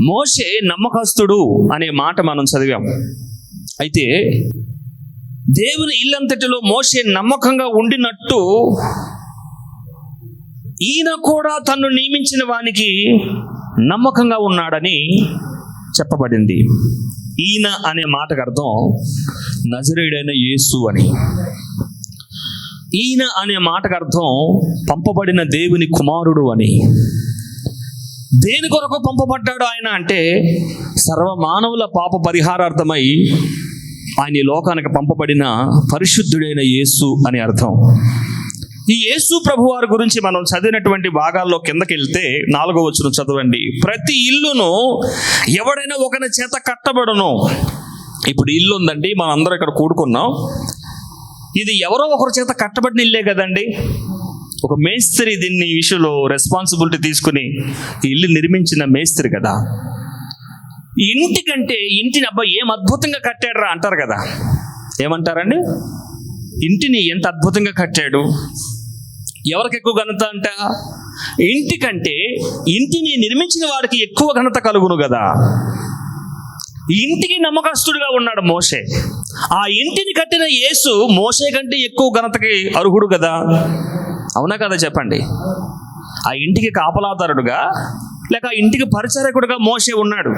మోషే నమ్మకస్తుడు అనే మాట మనం చదివాం. అయితే దేవుని ఇల్లంతటిలో మోషే నమ్మకంగా ఉండినట్టు ఈయన కూడా తన్ను నియమించిన వానికి నమ్మకంగా ఉన్నాడని చెప్పబడింది. ఈయన అనే మాటకు అర్థం నజరేయుడైన యేసు అని. ఈయన అనే మాటకు అర్థం పంపబడిన దేవుని కుమారుడు అని. దేని కొరకు పంపబడ్డాడు ఆయన అంటే సర్వమానవుల పాప పరిహారార్థమై ఆయన ఈ లోకానికి పంపబడిన పరిశుద్ధుడైన యేసు అని అర్థం. ఈ యేసు ప్రభువారి గురించి మనం చదివినటువంటి భాగాల్లో కిందకి వెళ్తే 4వ వచనం చదవండి. ప్రతి ఇల్లును ఎవడైనా ఒకరి చేత కట్టబడును. ఇప్పుడు ఇల్లు ఉందండి, మనం అందరం ఇక్కడ కూడుకున్నాం. ఇది ఎవరో ఒకరి చేత కట్టబడిన ఇల్లే కదండి. ఒక మేస్త్రి దీన్ని ఈ విషయంలో రెస్పాన్సిబిలిటీ తీసుకుని ఈ ఇల్లు నిర్మించిన మేస్త్రి కదా. ఇంటికంటే ఇంటిని అబ్బాయి ఏం అద్భుతంగా కట్టాడురా అంటారు కదా. ఏమంటారండి? ఇంటిని ఎంత అద్భుతంగా కట్టాడు. ఎవరికి ఎక్కువ ఘనత అంట? ఇంటికంటే ఇంటిని నిర్మించిన వాడికి ఎక్కువ ఘనత కలుగును కదా. ఇంటికి నమ్మకస్తుడుగా ఉన్నాడు మోషే. ఆ ఇంటిని కట్టిన యేసు మోషే కంటే ఎక్కువ ఘనతకి అర్హుడు కదా. అవునా కదా చెప్పండి? ఆ ఇంటికి కాపలాదారుడుగా లేక ఆ ఇంటికి పరిచారకుడుగా మోషే ఉన్నాడు.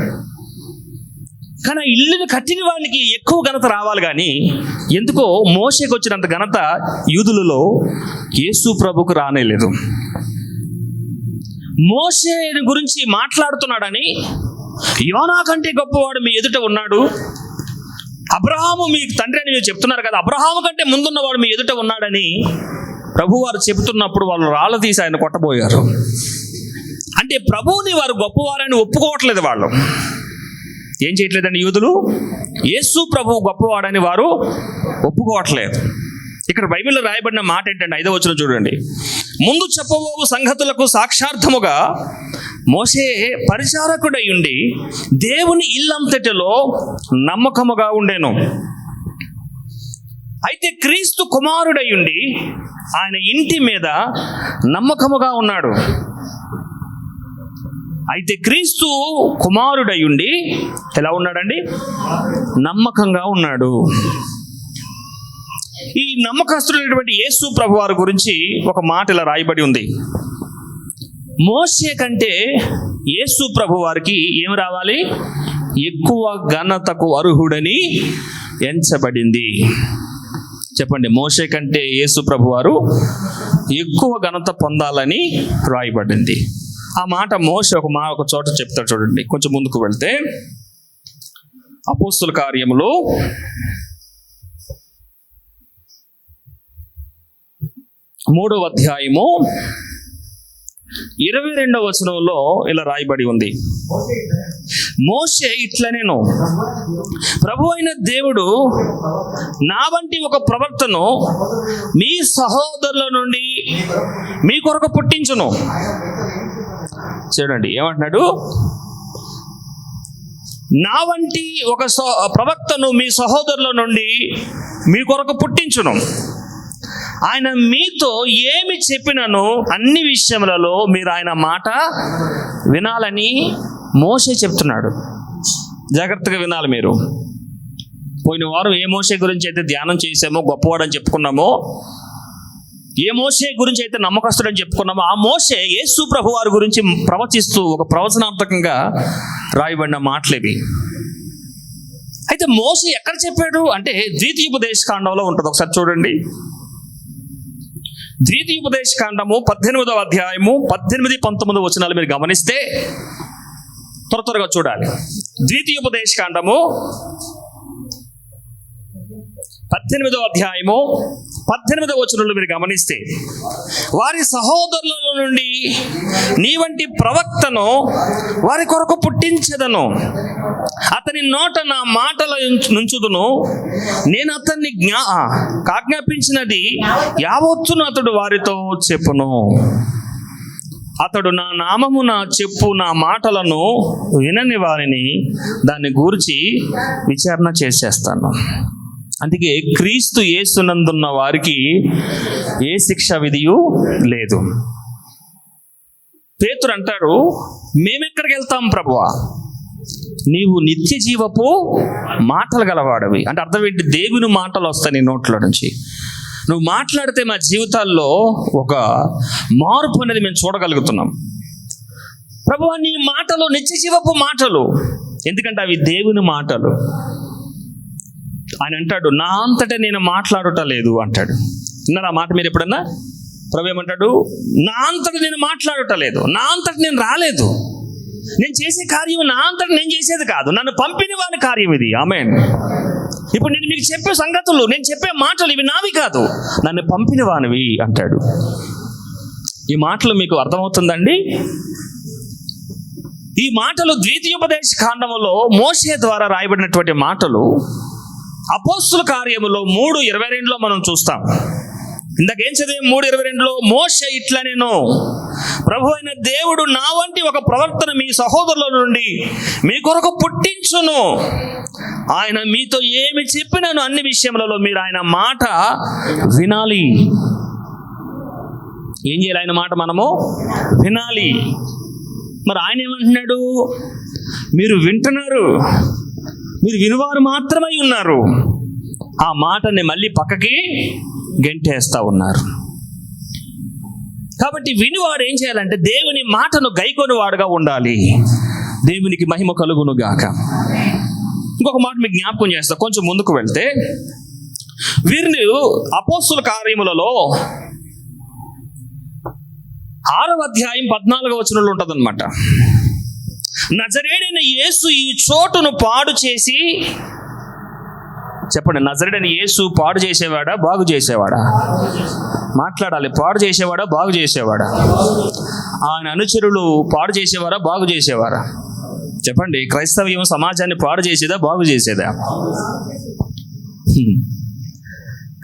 కానీ ఇల్లుని కట్టిన వాడికి ఎక్కువ ఘనత రావాలి. కానీ ఎందుకో మోషేకి వచ్చినంత ఘనత యూదులలో యేసు ప్రభుకు రానేలేదు. మోషేని గురించి మాట్లాడుతున్నాడని యోనా కంటే గొప్పవాడు మీ ఎదుట ఉన్నాడు, అబ్రహాము మీ తండ్రి అని మీరు చెప్తున్నారు కదా, అబ్రహాము కంటే ముందున్నవాడు మీ ఎదుట ఉన్నాడని ప్రభువారు చెబుతున్నప్పుడు వాళ్ళు రాళ్ళ తీసి ఆయన కొట్టబోయారు. అంటే ప్రభువుని వారు గొప్పవారని ఒప్పుకోవట్లేదు. వాళ్ళు ఏం చేయట్లేదండి యూదులు? యేసు ప్రభువు గొప్పవాడని వారు ఒప్పుకోవట్లేదు. ఇక్కడ బైబిల్లో రాయబడిన మాట ఏంటంటే 5వ వచనం చూడండి. ముందు చెప్పబోవు సంగతులకు సాక్షార్థముగా మోషే పరిచారకుడై ఉండి దేవుని ఇల్లంతటిలో నమ్మకముగా ఉండెను. అయితే క్రీస్తు కుమారుడై ఉండి ఆయన ఇంటి మీద నమ్మకముగా ఉన్నాడు. అయితే క్రీస్తు కుమారుడై ఉండి ఎలా ఉన్నాడండి? నమ్మకంగా ఉన్నాడు. ఈ నమ్మకస్తుడైనటువంటి యేసు ప్రభువారి గురించి ఒక మాట ఇలా రాయబడి ఉంది. మోషే కంటే యేసు ప్రభువారికి ఏం రావాలి? ఎక్కువ ఘనతకు అర్హుడని ఎంచబడింది. చెప్పండి, మోషే కంటే యేసు ప్రభువారు ఎక్కువ ఘనత పొందాలని రాయబడింది. ఆ మాట మోషే ఒక చోట చెప్తాడు చూడండి. కొంచెం ముందుకు వెళ్తే అపోస్తుల కార్యములు 3వ అధ్యాయము 22వ వచనంలో ఇలా రాయబడి ఉంది. మోషే ఇట్లనేను, ప్రభు అయిన దేవుడు నా వంటి ఒక ప్రవక్తను మీ సహోదరుల నుండి మీ కొరకు పుట్టించును. చూడండి ఏమంటున్నాడు? నా వంటి ఒక ప్రవక్తను మీ సహోదరుల నుండి మీ కొరకు పుట్టించును. ఆయన మీతో ఏమి చెప్పినను అన్ని విషయములలో మీరు ఆయన మాట వినాలని మోషే చెప్తున్నాడు. జాగ్రత్తగా వినాలి మీరు. పోయిన వారం ఏ మోషే గురించి అయితే ధ్యానం చేసామో, గొప్పవాడని చెప్పుకున్నామో, ఏ మోషే గురించి అయితే నమ్మకస్తుడని చెప్పుకున్నామో, ఆ మోషే యేసు ప్రభు వారి గురించి ప్రవచిస్తూ ఒక ప్రవచనాత్మకంగా రాయబడిన మాటలేవి. అయితే మోషే ఎక్కడ చెప్పాడు అంటే ద్వితీయోపదేశ కాండంలో ఉంటుంది. ఒకసారి చూడండి. ద్వితీయోపదేశ కాండము 18వ అధ్యాయము 18, 19 వచనాలు మీరు గమనిస్తే త్వరగా చూడాలి. ద్వితీయోపదేశ కాండము 18వ అధ్యాయము 18వ వచనంలో మీరు గమనిస్తే, వారి సహోదరుల నుండి నీ వంటి ప్రవక్తను వారి కొరకు పుట్టించెదను, అతని నోట నా మాటల నుంచుదును, నేను అతన్ని ఆజ్ఞాపించినది యావత్తును అతడు వారితో చెప్పును. అతడు నా నామమున చెప్పు నా మాటలను వినని వారిని దాన్ని గూర్చి విచారణ చేసేస్తాను. అందుకే క్రీస్తు యేసునందున్న వారికి ఏ శిక్ష విధియు లేదు. పేతురు అంటాడు, మేమెక్కడికి వెళ్తాం ప్రభువా? నీవు నిత్య జీవపు మాటలు గలవాడవి. అంటే అర్థం ఏంటి? దేవుని మాటలు వస్తాయి నీ నోట్లో నుంచి. నువ్వు మాట్లాడితే మా జీవితాల్లో ఒక మార్పు అనేది మేము చూడగలుగుతున్నాం. ప్రభువా, నీ మాటలు నిత్య జీవపు మాటలు. ఎందుకంటే అవి దేవుని మాటలు. ఆయన అంటాడు, నా అంతటా నేను మాట్లాడుట లేదు అంటాడు. విన్నారా మాట మీరు ఎప్పుడన్నా? ప్రభు ఏమంటాడు? నా అంతటా నేను మాట్లాడుట లేదు, నా అంతటా నేను రాలేదు, నేను చేసే కార్యం నా అంతటా నేను చేసేది కాదు, నన్ను పంపిన వాని కార్యం ఇది. ఆమేన్. ఇప్పుడు నేను మీకు చెప్పే సంగతులు, నేను చెప్పే మాటలు ఇవి నావి కాదు, నన్ను పంపిన వానివి అంటాడు. ఈ మాటలు మీకు అర్థమవుతుందండి? ఈ మాటలు ద్వితీయోపదేశ కాండములో మోషే ద్వారా రాయబడినటువంటి మాటలు. అపోస్తుల కార్యములో 3:22 మనం చూస్తాం. ఇందాకేం చదివాం? 3:22 మోషే ఇట్లా, నేను ప్రభు అయిన దేవుడు నా వంటి ఒక ప్రవర్తన మీ సహోదరుల నుండి మీ కొరకు పుట్టించును. ఆయన మీతో ఏమి చెప్పినాను అన్ని విషయములలో మీరు ఆయన మాట వినాలి. ఏం చేయాలి? ఆయన మాట మనము వినాలి. మరి ఆయన ఏమంటున్నాడు? మీరు వింటున్నారు, మీరు వినువారు మాత్రమై ఉన్నారు, ఆ మాటని మళ్ళీ పక్కకి గెంటేస్తా ఉన్నారు. కాబట్టి వినివాడు ఏం చేయాలంటే దేవుని మాటను గైకొనివాడుగా ఉండాలి. దేవునికి మహిమ కలుగును గాక. ఇంకొక మాట మీకు జ్ఞాపకం చేస్తా. కొంచెం ముందుకు వెళ్తే వీరిని అపోస్తుల కార్యములలో 6వ అధ్యాయం 14వ వచనంలో ఉంటుందన్నమాట. నజరేయుడైన యేసు ఈ చోటును పాడు చేసి, చెప్పండి, నజరేయుడైన యేసు పాడు చేసేవాడా బాగు చేసేవాడా? మాట్లాడాలి. పాడు చేసేవాడా బాగు చేసేవాడా? ఆయన అనుచరులు పాడు చేసేవారా బాగు చేసేవారా? చెప్పండి. క్రైస్తవ్యం సమాజాన్ని పాడు చేసేదా బాగు చేసేదా?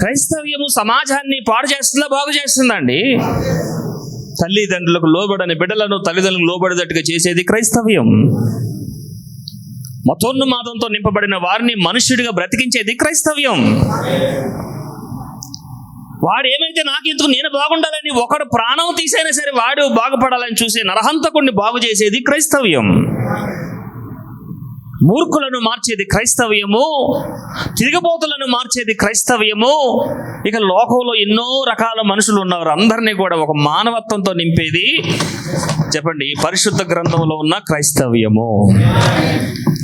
క్రైస్తవ్యము సమాజాన్ని పాడు చేస్తుందా బాగు చేస్తుందండి? తల్లిదండ్రులకు లోబడని బిడ్డలను తల్లిదండ్రులకు లోబడేటట్టుగా చేసేది క్రైస్తవ్యం. మతోన్మాదంతో నింపబడిన వారిని మనుష్యుడిగా బ్రతికించేది క్రైస్తవ్యం. వాడు ఏమైతే నాకెందుకు, నేను బాగుండాలని ఒకడు ప్రాణం తీసైనా సరే వాడు బాగుపడాలని చూసే నరహంతకుడిని బాగు చేసేది క్రైస్తవ్యం. మూర్ఖులను మార్చేది క్రైస్తవ్యము, తిరిగిపోతులను మార్చేది క్రైస్తవ్యము. ఇక లోకంలో ఎన్నో రకాల మనుషులు ఉన్నారు, అందరినీ కూడా ఒక మానవత్వంతో నింపేది, చెప్పండి, పరిశుద్ధ గ్రంథంలో ఉన్న క్రైస్తవ్యము.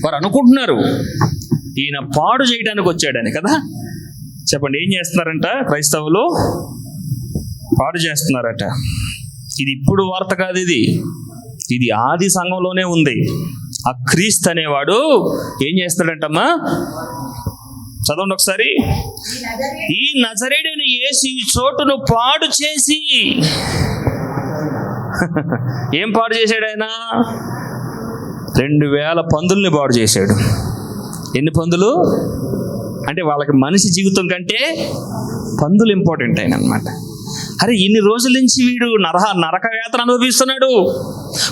వారు అనుకుంటున్నారు ఈయన పాడు చేయడానికి వచ్చాడని కదా. చెప్పండి, ఏం చేస్తున్నారంట? క్రైస్తవులు పాడు చేస్తున్నారట. ఇది ఇప్పుడు వార్త కాదు, ఇది ఆది సంఘంలోనే ఉంది. ఆ క్రీస్తు అనేవాడు ఏం చేస్తాడంటమ్మా? చదవండి ఒకసారి. ఈ నజరేయుడైన యేసు ఈ చోటును పాడు చేసి, ఏం పాడు చేశాడు ఆయన? 2000 పందుల్ని పాడు చేశాడు. ఎన్ని పందులు అంటే వాళ్ళకి మనిషి జీవితం కంటే పందులు ఇంపార్టెంట్ అయిన అనమాట. అరే, ఇన్ని రోజుల నుంచి వీడు నరక వేతన అనుభవిస్తున్నాడు,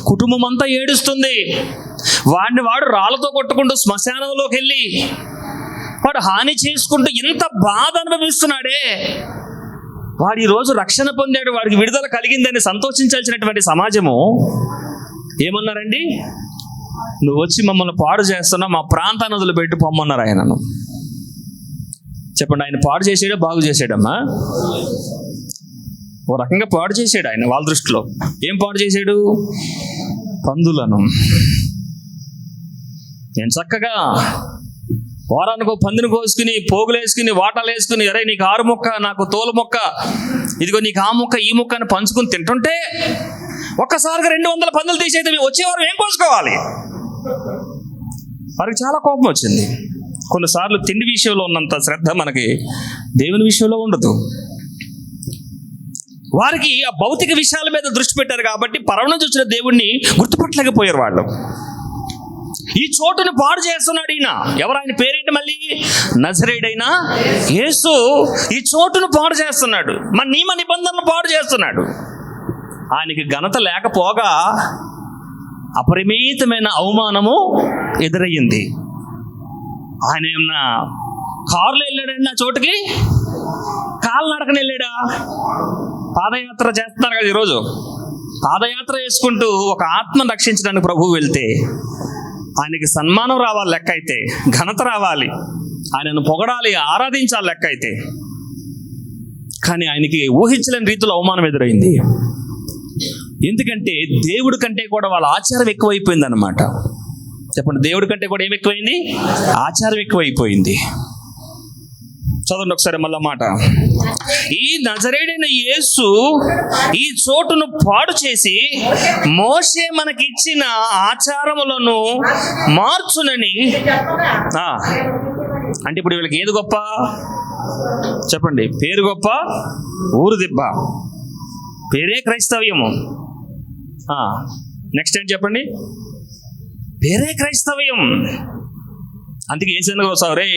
కుటుంబం అంతా ఏడుస్తుంది, వాడు రాళ్ళతో కొట్టుకుంటూ శ్మశానంలోకి వెళ్ళి వాడు హాని చేసుకుంటూ ఇంత బాధ అనుభవిస్తున్నాడే, వాడు ఈరోజు రక్షణ పొందాడు, వాడికి విడుదల కలిగిందని సంతోషించాల్సినటువంటి సమాజము ఏమన్నారండి? నువ్వు వచ్చి మమ్మల్ని పాడు చేస్తున్నావు, మా ప్రాంతాన్ని వదిలిపెట్టి పొమ్మన్నారు ఆయనను. చెప్పండి, ఆయన పాడు చేసాడా బాగు చేసాడమ్మా? ఓ రకంగా పాడు చేశాడు ఆయన వాళ్ళ దృష్టిలో. ఏం పాడు చేశాడు? పందులను. నేను చక్కగా వారానికి పందిని కోసుకుని పోగులు వేసుకుని వాటాలు వేసుకుని, అరే నీకు 6 ముక్క, నాకు తోలు మొక్క, ఇదిగో నీకు ఆ ముక్క ఈ ముక్క అని పంచుకుని తింటుంటే ఒక్కసారిగా 200 పందులు తీసేది వచ్చేవారు ఏం కోసుకోవాలి? వారికి చాలా కోపం వచ్చింది. కొన్నిసార్లు తిండి విషయంలో ఉన్నంత శ్రద్ధ మనకి దేవుని విషయంలో ఉండదు. వారికి ఆ భౌతిక విషయాల మీద దృష్టి పెట్టారు కాబట్టి పరమను చూసిన దేవుణ్ణి గుర్తుపట్టలేకపోయారు వాళ్ళు. ఈ చోటును పాడు చేస్తున్నాడు ఈయన. ఎవరు? ఆయన పేరేంటి మళ్ళీ? నజరేయుడైన యేసు ఈ చోటును పాడు చేస్తున్నాడు, మన నియమ నిబంధనలు పాడు చేస్తున్నాడు. ఆయనకి ఘనత లేకపోగా అపరిమితమైన అవమానము ఎదురయ్యింది. ఆయన ఏమన్నా కారులో వెళ్ళాడండి ఆ చోటుకి? కాలినడకన వెళ్ళాడా? పాదయాత్ర చేస్తున్నారు కదా ఈరోజు. పాదయాత్ర చేసుకుంటూ ఒక ఆత్మను రక్షించడానికి ప్రభువు వెళ్తే ఆయనకి సన్మానం రావాలి లెక్క అయితే, ఘనత రావాలి, ఆయనను పొగడాలి, ఆరాధించాలి లెక్క అయితే. కానీ ఆయనకి ఊహించలేని రీతిలో అవమానం ఎదురైంది. ఎందుకంటే దేవుడి కంటే కూడా వాళ్ళ ఆచారం ఎక్కువైపోయింది అన్నమాట. చెప్పండి, దేవుడి కంటే కూడా ఏం ఎక్కువైంది? ఆచారం ఎక్కువైపోయింది. చదవండి ఒకసారి మళ్ళా మాట. ఈ నజరేయుడైన యేసు ఈ చోటును పాడు చేసి మోషే మనకిచ్చిన ఆచారములను మార్చునని. అంటే ఇప్పుడు వీళ్ళకి ఏది గొప్ప? చెప్పండి, పేరు గొప్ప, ఊరు దిబ్బ. పేరే క్రైస్తవ్యము. నెక్స్ట్ ఏంటి చెప్పండి? పేరే క్రైస్తవ్యం. అందుకే ఏసనగా వస్తావు, రే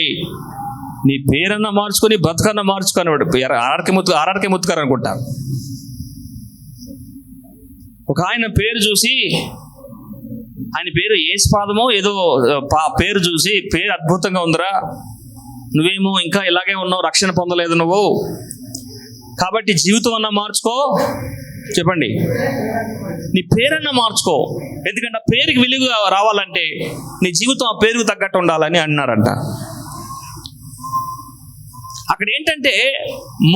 నీ పేరన్నా మార్చుకొని బతుకన్నా మార్చుకొని వాడు ఆర్ఆర్కే ముత్తుకారు అనుకుంటారు. ఒక ఆయన పేరు చూసి, ఆయన పేరు యేసుపాదమో ఏదో పేరు చూసి, పేరు అద్భుతంగా ఉందిరా, నువ్వేమో ఇంకా ఇలాగే ఉన్నావు, రక్షణ పొందలేదు నువ్వు, కాబట్టి జీవితం అన్నా మార్చుకో. చెప్పండి, నీ పేరన్నా మార్చుకో. ఎందుకంటే ఆ పేరుకి విలువ రావాలంటే నీ జీవితం ఆ పేరుకు తగ్గట్టు ఉండాలని అన్నారంట. అక్కడ ఏంటంటే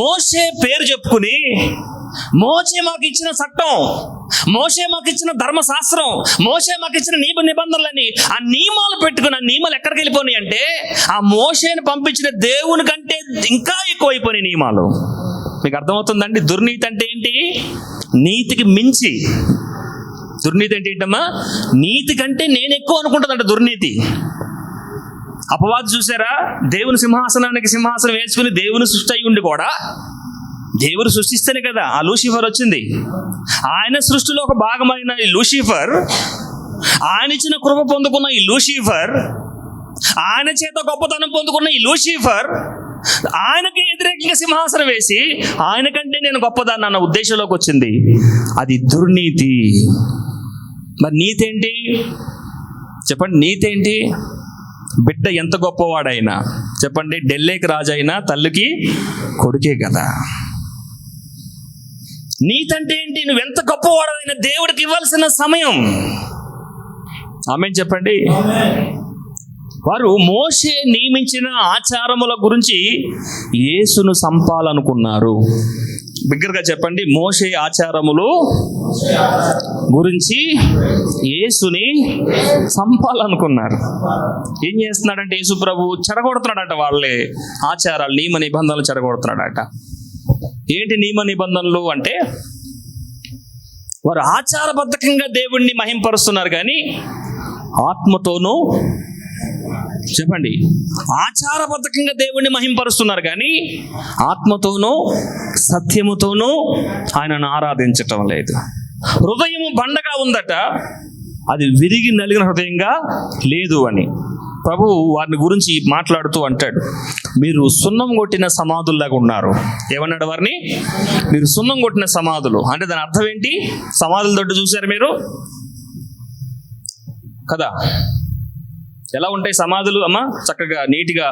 మోషే పేరు చెప్పుకుని, మోషే మాకు ఇచ్చిన చట్టం, మోషే మాకు ఇచ్చిన ధర్మశాస్త్రం, మోషే మాకు ఇచ్చిన నిబంధనలని, ఆ నియమాలు పెట్టుకుని, ఆ నియమాలు ఎక్కడికి వెళ్ళిపోయినాయి అంటే ఆ మోషేని పంపించిన దేవుని కంటే ఇంకా ఎక్కువైపోయినాయి నియమాలు. మీకు అర్థమవుతుందండి? దుర్నీతి అంటే ఏంటి? నీతికి మించి. దుర్నీతి అంటే ఏంటమ్మా? నీతి కంటే నేను ఎక్కువ అనుకుంటుందంట దుర్నీతి. అపవాది చూసారా, దేవుని సింహాసనానికి సింహాసనం వేసుకుని దేవుని సృష్టి అయి ఉండి కూడా, దేవుడు సృష్టిస్తేనే కదా ఆ లూసిఫర్ వచ్చింది. ఆయన సృష్టిలో ఒక భాగమైన ఈ లూసిఫర్, ఆయన ఇచ్చిన కృప పొందుకున్న ఈ లూసిఫర్, ఆయన చేత గొప్పతనం పొందుకున్న ఈ లూసిఫర్, ఆయనకి వ్యతిరేకంగా సింహాసనం వేసి ఆయనకంటే నేను గొప్పదాన్ని అన్న ఉద్దేశంలోకి వచ్చింది. అది దుర్నీతి. మరి నీతి ఏంటి? చెప్పండి, నీతి ఏంటి? బిడ్డ ఎంత గొప్పవాడైనా, చెప్పండి, ఢిల్లీకి రాజైనా తల్లికి కొడుకే కదా. నీతి అంటే ఏంటి? నువ్వెంత గొప్పవాడైనా దేవుడికి ఇవ్వాల్సిన సమయం. ఆమేన్ చెప్పండి. వారు మోషే నియమించిన ఆచారముల గురించి యేసును చంపాలనుకున్నారు. బిగ్గరగా చెప్పండి, మోషే ఆచారములు గురించి యేసుని చంపాలనుకున్నారు. ఏం చేస్తున్నాడంటే యేసు ప్రభు చెడగొడుతున్నాడట వాళ్ళే ఆచారాలు, నియమ నిబంధనలు చెడగొడుతున్నాడట. ఏంటి నియమ నిబంధనలు అంటే, వారు ఆచారబద్ధకంగా దేవుణ్ణి మహింపరుస్తున్నారు కానీ ఆత్మతోనూ, చెప్పండి, ఆచారబద్ధకంగా దేవుణ్ణి మహింపరుస్తున్నారు కానీ ఆత్మతోనూ సత్యముతోనూ ఆయనను ఆరాధించటం లేదు. హృదయము బండగా ఉందట, అది విరిగి నలిగిన హృదయంగా లేదు అని ప్రభువు వారిని గురించి మాట్లాడుతూ అంటాడు, మీరు సున్నం కొట్టిన సమాధుల్లాగా ఉన్నారు. ఏమన్నాడు వారిని? మీరు సున్నం కొట్టిన సమాధులు. అంటే దాని అర్థం ఏంటి? సమాధుల దొడ్డు చూశారు మీరు కదా, ఎలా ఉంటాయి సమాధులు అమ్మా? చక్కగా నీట్గా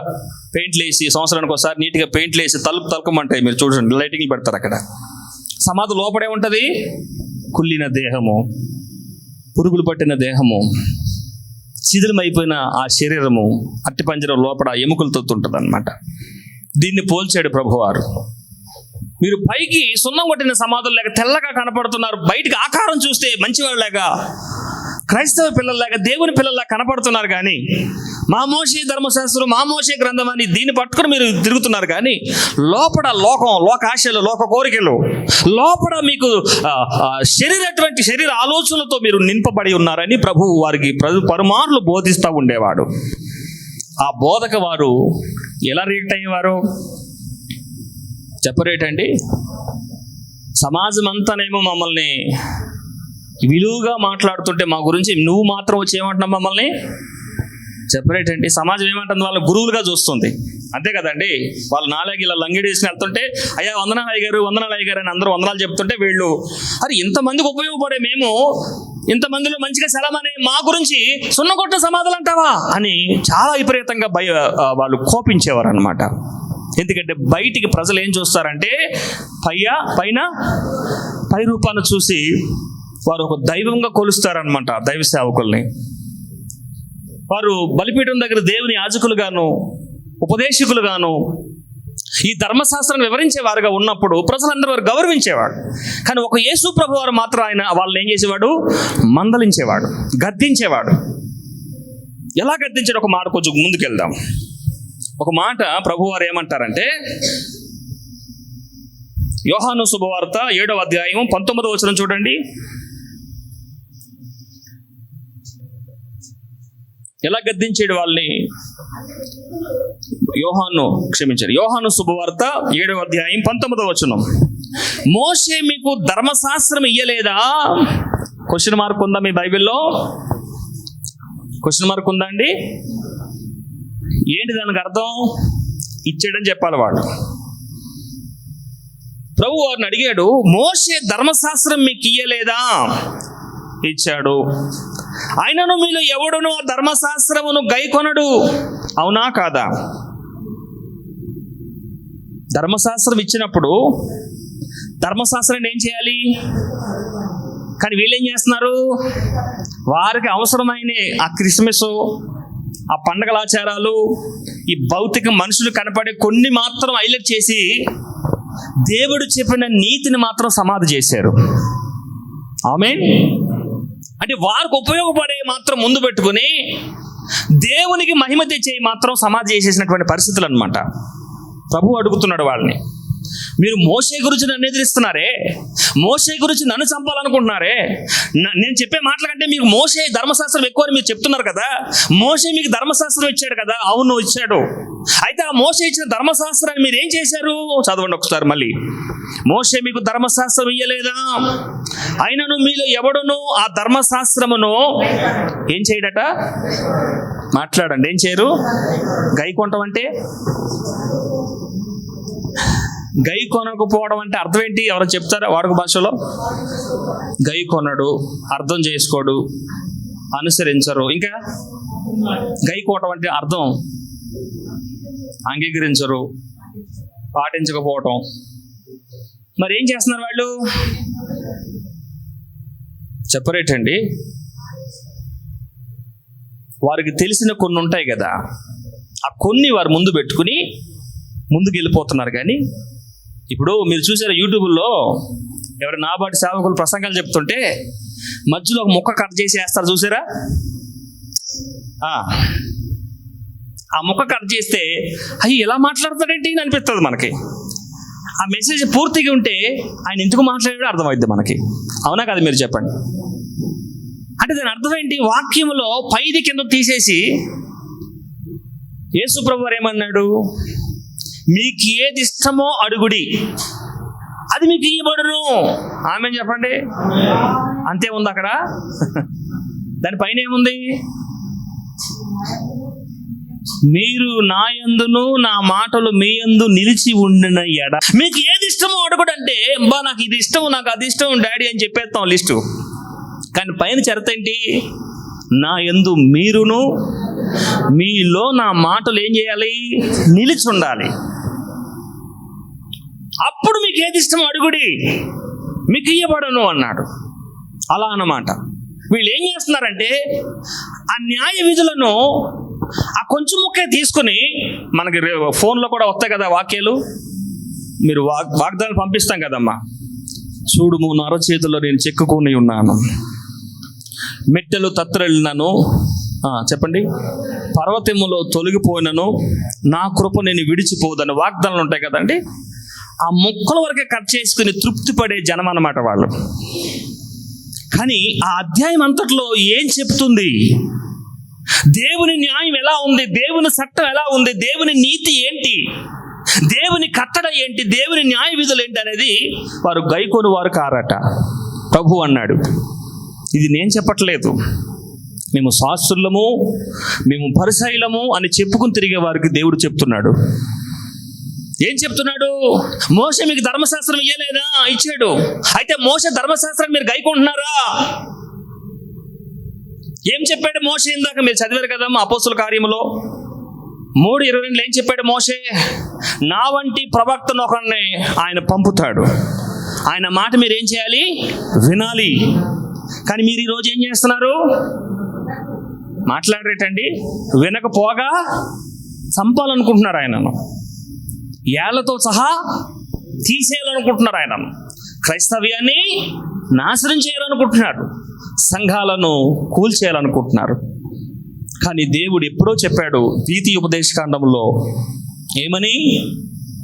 పెయింట్లు వేసి, సంవత్సరానికి ఒకసారి నీట్గా పెయింట్లు వేసి తలుపుమంటాయి. మీరు చూడండి, లైటింగ్లు పెడతారు అక్కడ. సమాధి లోపడే ఉంటుంది కుళ్ళిన దేహము, పురుగులు పట్టిన దేహము, శిథిలమైపోయిన ఆ శరీరము, అట్టి పంజరం లోపల ఎముకలతో ఉంటుంది అన్నమాట. దీన్ని పోల్చాడు ప్రభువారు. మీరు పైకి సున్నం కొట్టిన సమాధులు లేక తెల్లగా కనపడుతున్నారు, బయటికి ఆకారం చూస్తే మంచివాళ్ళలాగా, క్రైస్తవ పిల్లల్లాగా, దేవుని పిల్లల్లా కనపడుతున్నారు కానీ మా మోషే ధర్మశాస్త్రం, మా మోషే గ్రంథం అని దీన్ని పట్టుకుని మీరు తిరుగుతున్నారు కానీ లోపల లోక ఆశలు, లోక కోరికలు, లోపల మీకు శరీర ఆలోచనలతో మీరు నింపబడి ఉన్నారని ప్రభువు వారికి పలుమార్లు బోధిస్తూ ఉండేవాడు. ఆ బోధక వారు ఎలా రియాక్ట్ అయ్యేవారు చెప్పరేటండి? సమాజం అంతానేమో మమ్మల్ని విలువగా మాట్లాడుతుంటే మా గురించి నువ్వు మాత్రం వచ్చి ఏమంటున్నావు మమ్మల్ని చెప్పరేటండి. సమాజం ఏమంటుంది? వాళ్ళ గురువులుగా చూస్తుంది, అంతే కదండి. వాళ్ళు నాలుగు ఇలా లంగిడి వేసుకుని వెళ్తుంటే అయ్యా వందనాలు అయ్యగారు అని అందరూ వందనాలు చెప్తుంటే వీళ్ళు అరే ఇంతమందికి ఉపయోగపడే మేము ఇంతమందిలో మంచిగా సెలమని మా గురించి సున్నగొట్ట సమాధులు అంటావా అని చాలా విపరీతంగా వాళ్ళు కోపించేవారు అనమాట. ఎందుకంటే బయటికి ప్రజలు ఏం చూస్తారంటే పై రూపాన్ని చూసి వారు ఒక దైవంగా కొలుస్తారనమాట దైవ సేవకుల్ని. వారు బలిపీఠం దగ్గర దేవుని యాజకులుగాను ఉపదేశకులుగాను ఈ ధర్మశాస్త్రాన్ని వివరించేవారుగా ఉన్నప్పుడు ప్రజలందరూ వారు గౌరవించేవాడు. కానీ ఒక యేసు ప్రభు వారు మాత్రం ఆయన వాళ్ళని ఏం చేసేవాడు? మందలించేవాడు, గద్దించేవాడు. ఎలా గద్దించాడు? ఒక మాట కొంచెం ముందుకెళ్దాం. ఒక మాట ప్రభు వారు ఏమంటారంటే, యోహాను శుభవార్త 7వ అధ్యాయం 19వ వచనం చూడండి. ఎలా గద్దించాడు వాళ్ళని? యోహాను శుభవార్త 7వ అధ్యాయం 19వ వచనం. మోషే మీకు ధర్మశాస్త్రం ఇయ్యలేదా? క్వశ్చన్ మార్క్ ఉందా మీ బైబిల్లో? క్వశ్చన్ మార్క్ ఉందా అండి? ఏంటి దానికి అర్థం? ఇచ్చాడని చెప్పాలి వాడు. ప్రభు వారిని అడిగాడు, మోషే ధర్మశాస్త్రం మీకు ఇయ్యలేదా? ఇచ్చాడు. ఆయనను మీలో ఎవడును ఆ ధర్మశాస్త్రమును గైకొనడు. అవునా కాదా? ధర్మశాస్త్రం ఇచ్చినప్పుడు ధర్మశాస్త్రాన్ని ఏం చేయాలి? కానీ వీళ్ళు ఏం చేస్తున్నారు? వారికి అవసరమైన ఆ క్రిస్మస్, ఆ పండగల ఆచారాలు, ఈ భౌతిక మనుషులు కనపడే కొన్ని మాత్రం హైలైట్ చేసి దేవుడు చెప్పిన నీతిని మాత్రం సమాధి చేశారు. ఆమేన్. అంటే వారికి ఉపయోగపడే మాత్రం ముందు పెట్టుకుని దేవునికి మహిమ తెచ్చే మాత్రం సమాధి చేసేసినటువంటి పరిస్థితులు అన్నమాట. ప్రభు అడుగుతున్నాడు వాళ్ళని, మీరు మోషే గురించి నన్ను ఎదిరిస్తున్నారే, మోషే గురించి నన్ను చంపాలనుకుంటున్నారే, నేను చెప్పే మాటల కంటే మీకు మోషే ధర్మశాస్త్రం ఎక్కువ అని మీరు చెప్తున్నారు కదా. మోషే మీకు ధర్మశాస్త్రం ఇచ్చాడు కదా. అవును, ఇచ్చాడు. అయితే ఆ మోషే ఇచ్చిన ధర్మశాస్త్రాన్ని మీరు ఏం చేశారు? చదవండి ఒకసారి మళ్ళీ. మోషే మీకు ధర్మశాస్త్రం ఇయ్యలేదా? అయినను మీలో ఎవడును ఆ ధర్మశాస్త్రమును ఏం చేయడట? మాట్లాడండి. ఏం చేయరు? గైకొనటం అంటే, గై కొనకపోవడం అంటే అర్థం ఏంటి? ఎవరు చెప్తారా వాడుక భాషలో? గై కొనడు, అర్థం చేసుకోడు, అనుసరించరు. ఇంకా గై కోవడం అంటే అర్థం అంగీకరించరు, పాటించకపోవటం. మరి ఏం చేస్తున్నారు వాళ్ళు? చెప్పరేటండి. వారికి తెలిసిన కొన్ని ఉంటాయి కదా, ఆ కొన్ని వారు ముందు పెట్టుకుని ముందుకు వెళ్ళిపోతున్నారు. కానీ ఇప్పుడు మీరు చూసారా యూట్యూబ్లో ఎవరు నాబాటి సేవకులు ప్రసంగాలు చెప్తుంటే మధ్యలో ఒక ముక్క కట్ చేసి వేస్తారు, చూసారా? ఆ ముక్క కట్ చేస్తే అయ్యి ఎలా మాట్లాడతాడేంటి అని అనిపిస్తుంది మనకి. ఆ మెసేజ్ పూర్తిగా ఉంటే ఆయన ఎందుకు మాట్లాడాడో అర్థమైద్ది మనకి. అవునా కదా? మీరు చెప్పండి. అంటే దాని అర్థం ఏంటి? వాక్యంలో పైది కింద తీసేసి యేసు ప్రభు వారు ఏమన్నాడు? మీకు ఏది ఇష్టమో అడుగుడి, అది మీకు ఇవ్వబడును. ఆమేన్ చెప్పండి. అంతే ఉంది అక్కడ. దానిపైన ఏముంది? మీరు నా యందును నా మాటలు మీ యందు నిలిచి ఉండిన ఎడ మీకు ఏది ఇష్టమో అడుగుడు. అంటే బా నాకు ఇది ఇష్టం, నాకు అది ఇష్టం డాడీ అని చెప్పేస్తాం లిస్టు. కానీ పైన చరిత ఏంటి? నా యందు మీరును మీలో నా మాటలు ఏం చేయాలి? నిలిచి ఉండాలి. అప్పుడు మీకు ఏది ఇష్టమో అడుగుడి, మీకు ఇయ్యబడను అన్నాడు. అలా అన్నమాట. వీళ్ళు ఏం చేస్తున్నారంటే ఆ న్యాయ విధులను ఆ కొంచెం ముక్కే తీసుకుని, మనకి ఫోన్లో కూడా వస్తాయి కదా వాక్యాలు, మీరు వాగ్దానాలు పంపిస్తాం కదమ్మా. చూడుము నా అరచేతిలో నేను చెక్కుకొని ఉన్నాను, మెట్టెలు తత్తరెళ్ళినాను, చెప్పండి, పర్వతములో తొలగిపోయినను నా కృప నేను విడిచిపోదని వాగ్దానాలు ఉంటాయి కదండి. ఆ ముక్కల వరకే కట్ చేసుకుని తృప్తి పడే జనం అన్నమాట వాళ్ళు. కానీ ఆ అధ్యాయం అంతట్లో ఏం చెప్తుంది? దేవుని న్యాయం ఎలా ఉంది, దేవుని చట్టం ఎలా ఉంది, దేవుని నీతి ఏంటి, దేవుని కట్టడ ఏంటి, దేవుని న్యాయ విధులు ఏంటి అనేది వారు గైకొని వారు కారట. ప్రభు అన్నాడు, ఇది నేను చెప్పట్లేదు, మేము శాస్త్రులము, మేము పరిసయ్యులము అని చెప్పుకుని తిరిగే వారికి దేవుడు చెప్తున్నాడు. ఏం చెప్తున్నాడు? మోషే మీకు ధర్మశాస్త్రం ఇయ్యలేదా? ఇచ్చాడు. అయితే మోషే ధర్మశాస్త్రాన్ని మీరు గైకుంటున్నారా? ఏం చెప్పాడు మోషే? ఇందాక మీరు చదివారు కదమ్మా అపోస్తుల కార్యములో 3:22 ఏం చెప్పాడు మోషే? నా వంటి ప్రవక్తను ఒకరిని ఆయన పంపుతాడు, ఆయన మాట మీరు ఏం చేయాలి? వినాలి. కానీ మీరు ఈరోజు ఏం చేస్తున్నారు? మాట్లాడరేటండి, వినకపోగా చంపాలనుకుంటున్నారు ఆయనను, ఏళ్లతో సహా తీసేయాలనుకుంటున్నారు ఆయనను, క్రైస్తవ్యాన్ని నాశనం చేయాలనుకుంటున్నారు, సంఘాలను కూల్చేయాలనుకుంటున్నారు. కానీ దేవుడు ఎప్పుడో చెప్పాడు ద్వితీయ ఉపదేశకాండంలో ఏమని?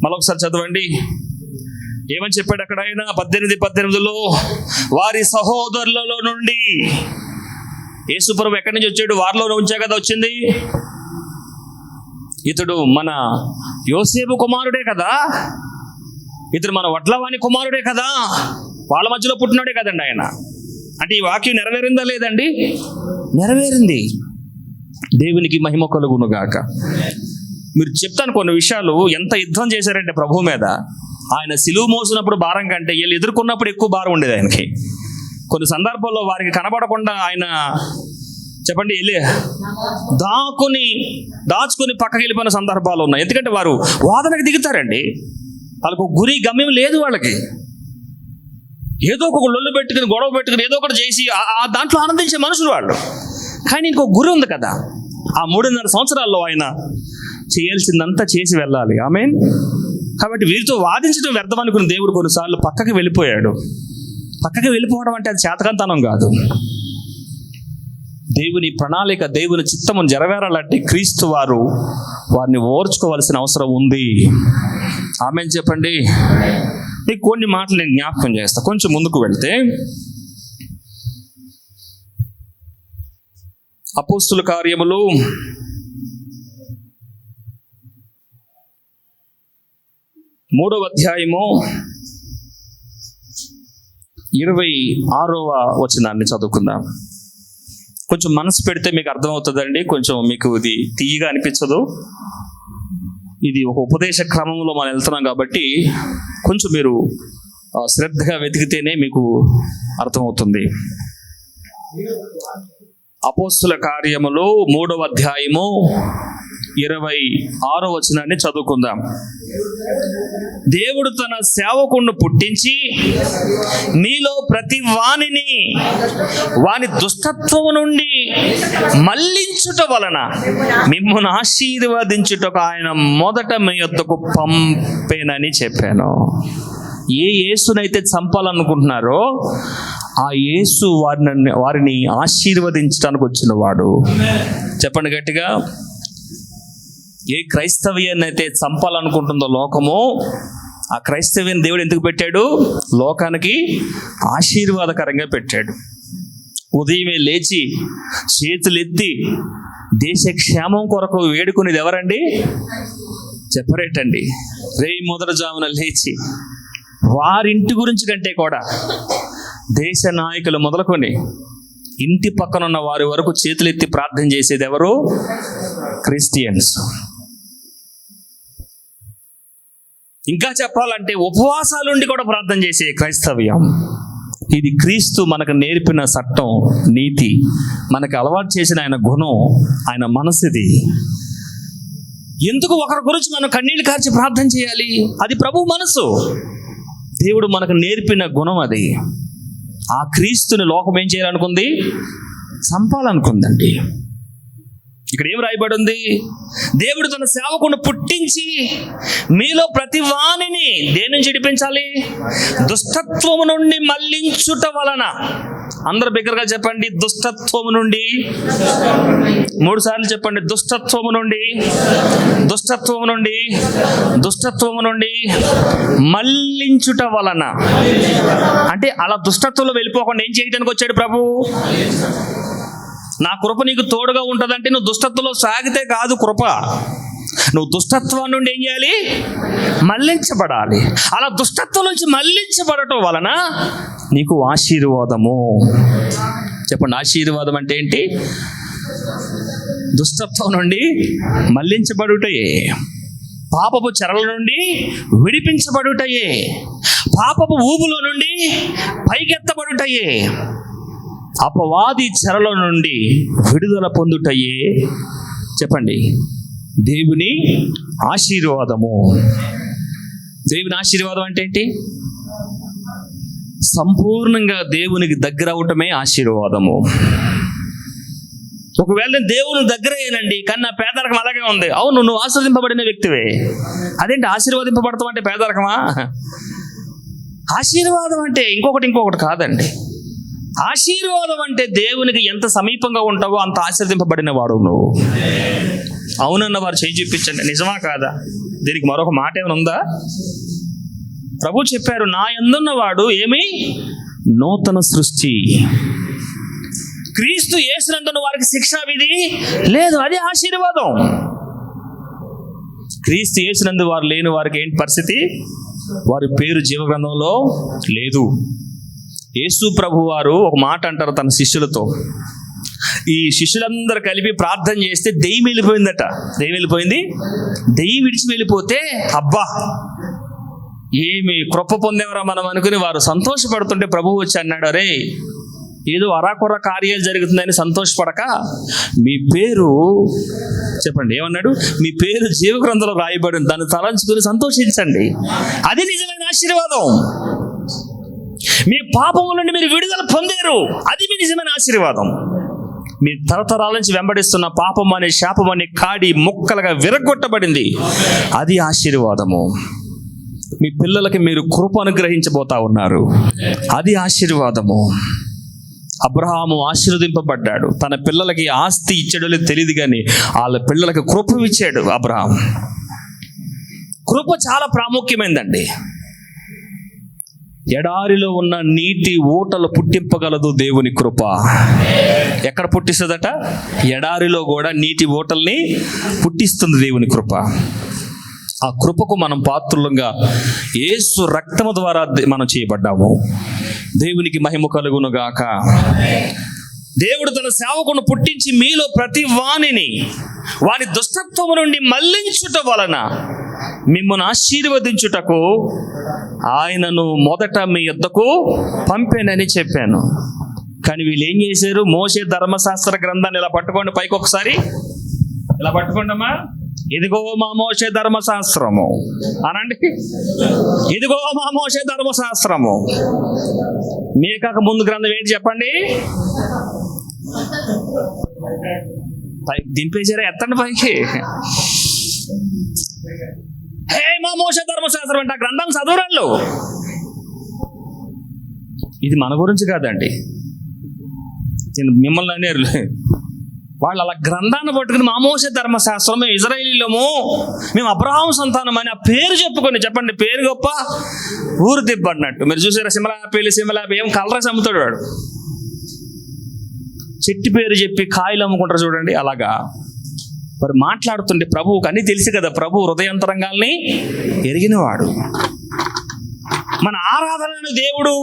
మరొకసారి చదవండి, ఏమని చెప్పాడు అక్కడ ఆయన? 18:18లో వారి సహోదరులలో నుండి. యేసుప్రభు ఎక్కడి నుంచి వచ్చాడు? వారిలో ఉంచే కదా వచ్చింది. ఇతడు మన యోసేపు కుమారుడే కదా, ఇతడు మన వడ్లవాణి కుమారుడే కదా, వాళ్ళ మధ్యలో పుట్టినాడే కదండి ఆయన. అంటే ఈ వాక్యం నెరవేరిందా లేదండి? నెరవేరింది. దేవునికి మహిమ కలుగును గాక. మీరు చెప్తాను కొన్ని విషయాలు. ఎంత యుద్ధం చేశారంటే ప్రభు మీద. ఆయన సిలువ మోసినప్పుడు భారం కంటే వీళ్ళు ఎదుర్కొన్నప్పుడు ఎక్కువ భారం ఉండేది ఆయనకి. కొన్ని సందర్భాల్లో వారికి కనబడకుండా ఆయన చెప్పండి వెళ్ళి దాచుకొని పక్కకి వెళ్ళిపోయిన సందర్భాలు ఉన్నాయి. ఎందుకంటే వారు వాదనకు దిగుతారండి. వాళ్ళకు గురి గమ్యం లేదు. వాళ్ళకి ఏదో ఒక లొల్లు పెట్టుకుని గొడవ పెట్టుకుని ఏదో ఒకటి చేసి ఆ దాంట్లో ఆనందించే మనుషులు వాళ్ళు. కానీ ఇంకొక గురి ఉంది కదా. ఆ 3.5 సంవత్సరాల్లో ఆయన చేయాల్సిందంతా చేసి వెళ్ళాలి. ఆమేన్. కాబట్టి వీరితో వాదించడం వ్యర్థం అనుకుని దేవుడు కొన్నిసార్లు పక్కకి వెళ్ళిపోయాడు. పక్కకి వెళ్ళిపోవడం అంటే అది చేతకంతనం కాదు. దేవుని ప్రణాళిక, దేవుని చిత్తమును నెరవేరాలంటే క్రీస్తు వారిని ఓర్చుకోవాల్సిన అవసరం ఉంది. ఆమేన్ చెప్పండి. మీకు కొన్ని మాటలు నేను జ్ఞాపకం చేస్తా. కొంచెం ముందుకు వెళ్తే అపోస్తుల కార్యములు 3వ అధ్యాయము 26వ వచనాన్ని చదువుకుందాం. కొంచెం మనసు పెడితే మీకు అర్థమవుతుందండి. కొంచెం మీకు ఇది తీయగా అనిపించదు. ఇది ఒక ఉపదేశ క్రమంలో మనం వెళ్తున్నాం కాబట్టి కొంచెం మీరు శ్రద్ధగా వెతికితేనే మీకు అర్థమవుతుంది. అపోస్తుల కార్యములు 3వ అధ్యాయము 26వ వచనాన్ని చదువుకుందాం. దేవుడు తన సేవకుణ్ణి పుట్టించి మీలో ప్రతి వాని దుష్టత్వము నుండి మళ్లించుట వలన మిమ్మును ఆశీర్వదించుటకు ఆయన మొదట మీ యొద్దకు పంపేనని చెప్పాను. ఏ యేసునైతే చంపాలనుకుంటున్నారో ఆ యేసు వారిని ఆశీర్వదించడానికి వచ్చిన వాడు. చెప్పండి గట్టిగా. ఏ క్రైస్తవ్యాన్ని అయితే చంపాలనుకుంటుందో లోకము, ఆ క్రైస్తవ్యాన్ని దేవుడు ఎందుకు పెట్టాడు? లోకానికి ఆశీర్వాదకరంగా పెట్టాడు. ఉదయమే లేచి చేతులెత్తి దేశ క్షేమం కొరకు వేడుకునేది ఎవరండి? చెప్పరేటండి. రేయి మొదటి జామున లేచి వారింటి గురించి కంటే కూడా దేశ నాయకులు మొదలుకొని ఇంటి పక్కన ఉన్న వారి వరకు చేతులెత్తి ప్రార్థన చేసేది ఎవరు? క్రిస్టియన్స్. ఇంకా చెప్పాలంటే ఉపవాసాలుండి కూడా ప్రార్థన చేసే క్రైస్తవ్యం. ఇది క్రీస్తు మనకు నేర్పిన చట్టం, నీతి, మనకు అలవాటు చేసిన ఆయన గుణం, ఆయన మనసుది. ఎందుకు ఒకరి గురించి మనం కన్నీళ్లు కార్చి ప్రార్థన చేయాలి? అది ప్రభు మనసు. దేవుడు మనకు నేర్పిన గుణం అది. ఆ క్రీస్తుని లోకం ఏం చేయాలనుకుంది? చంపాలనుకుందండి. ఇక్కడ ఏం రాయబడి ఉంది? దేవుడు తన సేవకుని పుట్టించి మీలో ప్రతి వానిని దేని నుంచి విడిపించాలి? దుష్టత్వము నుండి మళ్లించుట వలన. అందరూ బిగ్గరగా చెప్పండి, దుష్టత్వము నుండి. 3 సార్లు చెప్పండి, దుష్టత్వము నుండి, దుష్టత్వము నుండి, దుష్టత్వము నుండి మళ్లించుట వలన. అంటే అలా దుష్టత్వంలో వెళ్ళిపోకుండా ఏం చేయడానికి వచ్చాడు ప్రభు? నా కృప నీకు తోడుగా ఉంటుందంటే నువ్వు దుష్టత్వంలో సాగితే కాదు కృప. నువ్వు దుష్టత్వం నుండి ఏం చేయాలి? మళ్లించబడాలి. అలా దుష్టత్వం నుంచి మళ్లించబడటం వలన నీకు ఆశీర్వాదము. చెప్పండి, ఆశీర్వాదం అంటే ఏంటి? దుష్టత్వం నుండి మళ్లించబడుటయే, పాపపు చెరల నుండి విడిపించబడుటయే, పాపపు ఊబులో నుండి పైకెత్తబడుటయే, అపవాది చెరల నుండి విడుదల పొందుటయే. చెప్పండి, దేవుని ఆశీర్వాదము. దేవుని ఆశీర్వాదం అంటే ఏంటి? సంపూర్ణంగా దేవునికి దగ్గర అవటమే ఆశీర్వాదము. ఒకవేళ నేను దేవుని దగ్గర అయ్యానండి, కానీ నా పేదరికం అలాగే ఉంది. అవును, నువ్వు ఆశీర్వదింపబడిన వ్యక్తివే. అదేంటి ఆశీర్వదింపబడతాం అంటే పేదరికమా? ఆశీర్వాదం అంటే ఇంకొకటి కాదండి. ఆశీర్వాదం అంటే దేవునికి ఎంత సమీపంగా ఉంటావో అంత ఆశీర్వదింపబడిన వాడు నువ్వు. అవునన్న వారు చేయి చూపించండి. నిజమా కాదా? దీనికి మరొక మాట ఏమైనా ఉందా? ప్రభు చెప్పారు, నా యందున్నవాడు ఏమి నూతన సృష్టి. క్రీస్తు యేసునందున్న వారికి శిక్షా విధి లేదు, అది ఆశీర్వాదం. క్రీస్తు యేసునందు వారు లేని వారికి ఏంటి పరిస్థితి? వారి పేరు జీవగ్రంథంలో లేదు. యేసు ప్రభు వారు ఒక మాట అంటారు తన శిష్యులతో. ఈ శిష్యులందరూ కలిపి ప్రార్థన చేస్తే దెయ్యం వెళ్ళిపోయిందట. దెయ్యం వెళ్ళిపోయింది. దెయ్యం విడిచి వెళ్ళిపోతే అబ్బా ఏమి కృప పొందేవరా మనం అనుకుని వారు సంతోషపడుతుంటే ప్రభువు వచ్చి అన్నాడు, అరే ఏదో అరాకొర కార్యాలు జరుగుతుందని సంతోషపడక మీ పేరు చెప్పండి. ఏమన్నాడు? మీ పేరు జీవగ్రంథంలో రాయబడి దాన్ని తలంచుకుని సంతోషించండి. అది నిజమైన ఆశీర్వాదం. మీ పాపముల నుండి మీరు విడుదల పొందారు, అది మీ నిజమైన ఆశీర్వాదం. మీ తరతరాల నుంచి వెంబడిస్తున్న పాపం అనే శాపం అనే కాడి ముక్కలుగా విరగొట్టబడింది, అది ఆశీర్వాదము. మీ పిల్లలకి మీరు కృప అనుగ్రహించబోతా ఉన్నారు, అది ఆశీర్వాదము. అబ్రహాము ఆశీర్వదింపబడ్డాడు. తన పిల్లలకి ఆస్తి ఇచ్చాడో లేదు తెలియదు, కానీ వాళ్ళ పిల్లలకి కృప ఇచ్చాడు అబ్రహాం. కృప చాలా ప్రాముఖ్యమైందండి. ఎడారిలో ఉన్న నీటి ఊటలు పుట్టింపగలదు దేవుని కృప. ఎక్కడ పుట్టిస్తుందట? ఎడారిలో కూడా నీటి ఊటల్ని పుట్టిస్తుంది దేవుని కృప. ఆ కృపకు మనం పాత్రులంగా యేసు రక్తము ద్వారా మనం చేయబడ్డాము. దేవునికి మహిమ కలుగును గాక. దేవుడు తన సేవకును పుట్టించి మీలో ప్రతి వాని దుష్టత్వము నుండి మళ్లించుట వలన మిమ్మల్ని ఆశీర్వదించుటకు ఆయనను మొదట మీ యొద్దకు పంపానని చెప్పాను. కానీ వీళ్ళు ఏం చేశారు? మోషే ధర్మశాస్త్ర గ్రంథాన్ని ఇలా పట్టుకోండి, పైకి ఒకసారి ఇలా పట్టుకోండమ్మా. ఇదిగో మా మోషే ధర్మశాస్త్రము అనండి. ఇదిగో మా మోషే ధర్మశాస్త్రము. మీకాక ముందు గ్రంథం ఏంటి చెప్పండి? పైకి దింపేశారా? ఎత్తండి పైకి. హే మా మోషే ధర్మశాస్త్రం అంటే ఆ గ్రంథం చదువురాళ్ళు. ఇది మన గురించి కాదండి, నేను మిమ్మల్ని అనేరు. వాళ్ళు అలా గ్రంథాన్ని పట్టుకుని మా మోషే ధర్మశాస్త్రం, మేము ఇజ్రాయేలీలము, మేము అబ్రహాము సంతానం అని ఆ పేరు చెప్పుకొని, చెప్పండి పేరు గొప్ప ఊరు తిప్పడినట్టు. మీరు చూసారా సిమలాపి ఏం కలరేసి అమ్ముతాడు వాడు. చెట్టు పేరు చెప్పి కాయలు అమ్ముకుంటారు చూడండి, అలాగా మరి మాట్లాడుతుంటే ప్రభువుకు అన్నీ తెలుసు కదా. ప్రభు హృదయాంతరంగాల్ని ఎరిగినవాడు. మన ఆరాధనను దేవుడు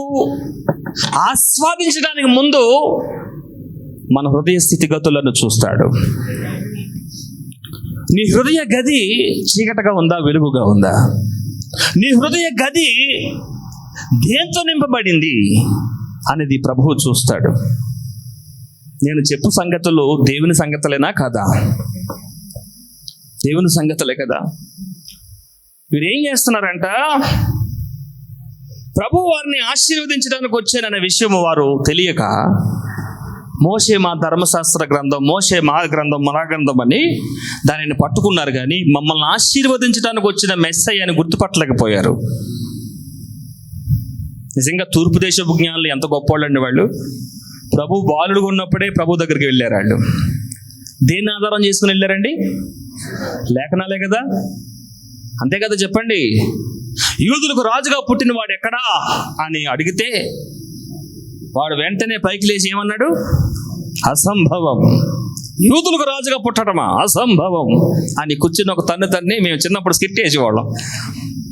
ఆస్వాదించడానికి ముందు మన హృదయ స్థితిగతులను చూస్తాడు. నీ హృదయ గది చీకటగా ఉందా, వెలుగుగా ఉందా? నీ హృదయ గది దేంతో నింపబడింది అనేది ప్రభువు చూస్తాడు. నేను చెప్పు సంగతులు దేవుని సంగతులేనా కదా? దేవుని సంగతులే కదా. వీరేం చేస్తున్నారంట? ప్రభు వారిని ఆశీర్వదించడానికి వచ్చాననే విషయం వారు తెలియక మోషే మా ధర్మశాస్త్ర గ్రంథం, మోషే మా గ్రంథం, మన గ్రంథం అని దానిని పట్టుకున్నారు, కానీ మమ్మల్ని ఆశీర్వదించడానికి వచ్చిన మెస్సయ్యని గుర్తుపట్టలేకపోయారు. నిజంగా తూర్పు దేశపు జ్ఞానులు ఎంత గొప్పవాళ్ళండి వాళ్ళు. ప్రభు బాలుడుగా ఉన్నప్పుడే ప్రభు దగ్గరికి వెళ్ళారు వాళ్ళు. దేన్ని ఆధారం చేసుకుని వెళ్ళారండి? లేఖనాలే కదా. అంతే కదా, చెప్పండి. యూదులకు రాజుగా పుట్టిన వాడు ఎక్కడా అని అడిగితే వాడు వెంటనే పైకి లేచి ఏమన్నాడు? అసంభవం. యూదులకు రాజుగా పుట్టడమా? అసంభవం అని కూర్చుని ఒక తన్ని మేము చిన్నప్పుడు స్కిట్ వేసేవాళ్ళం.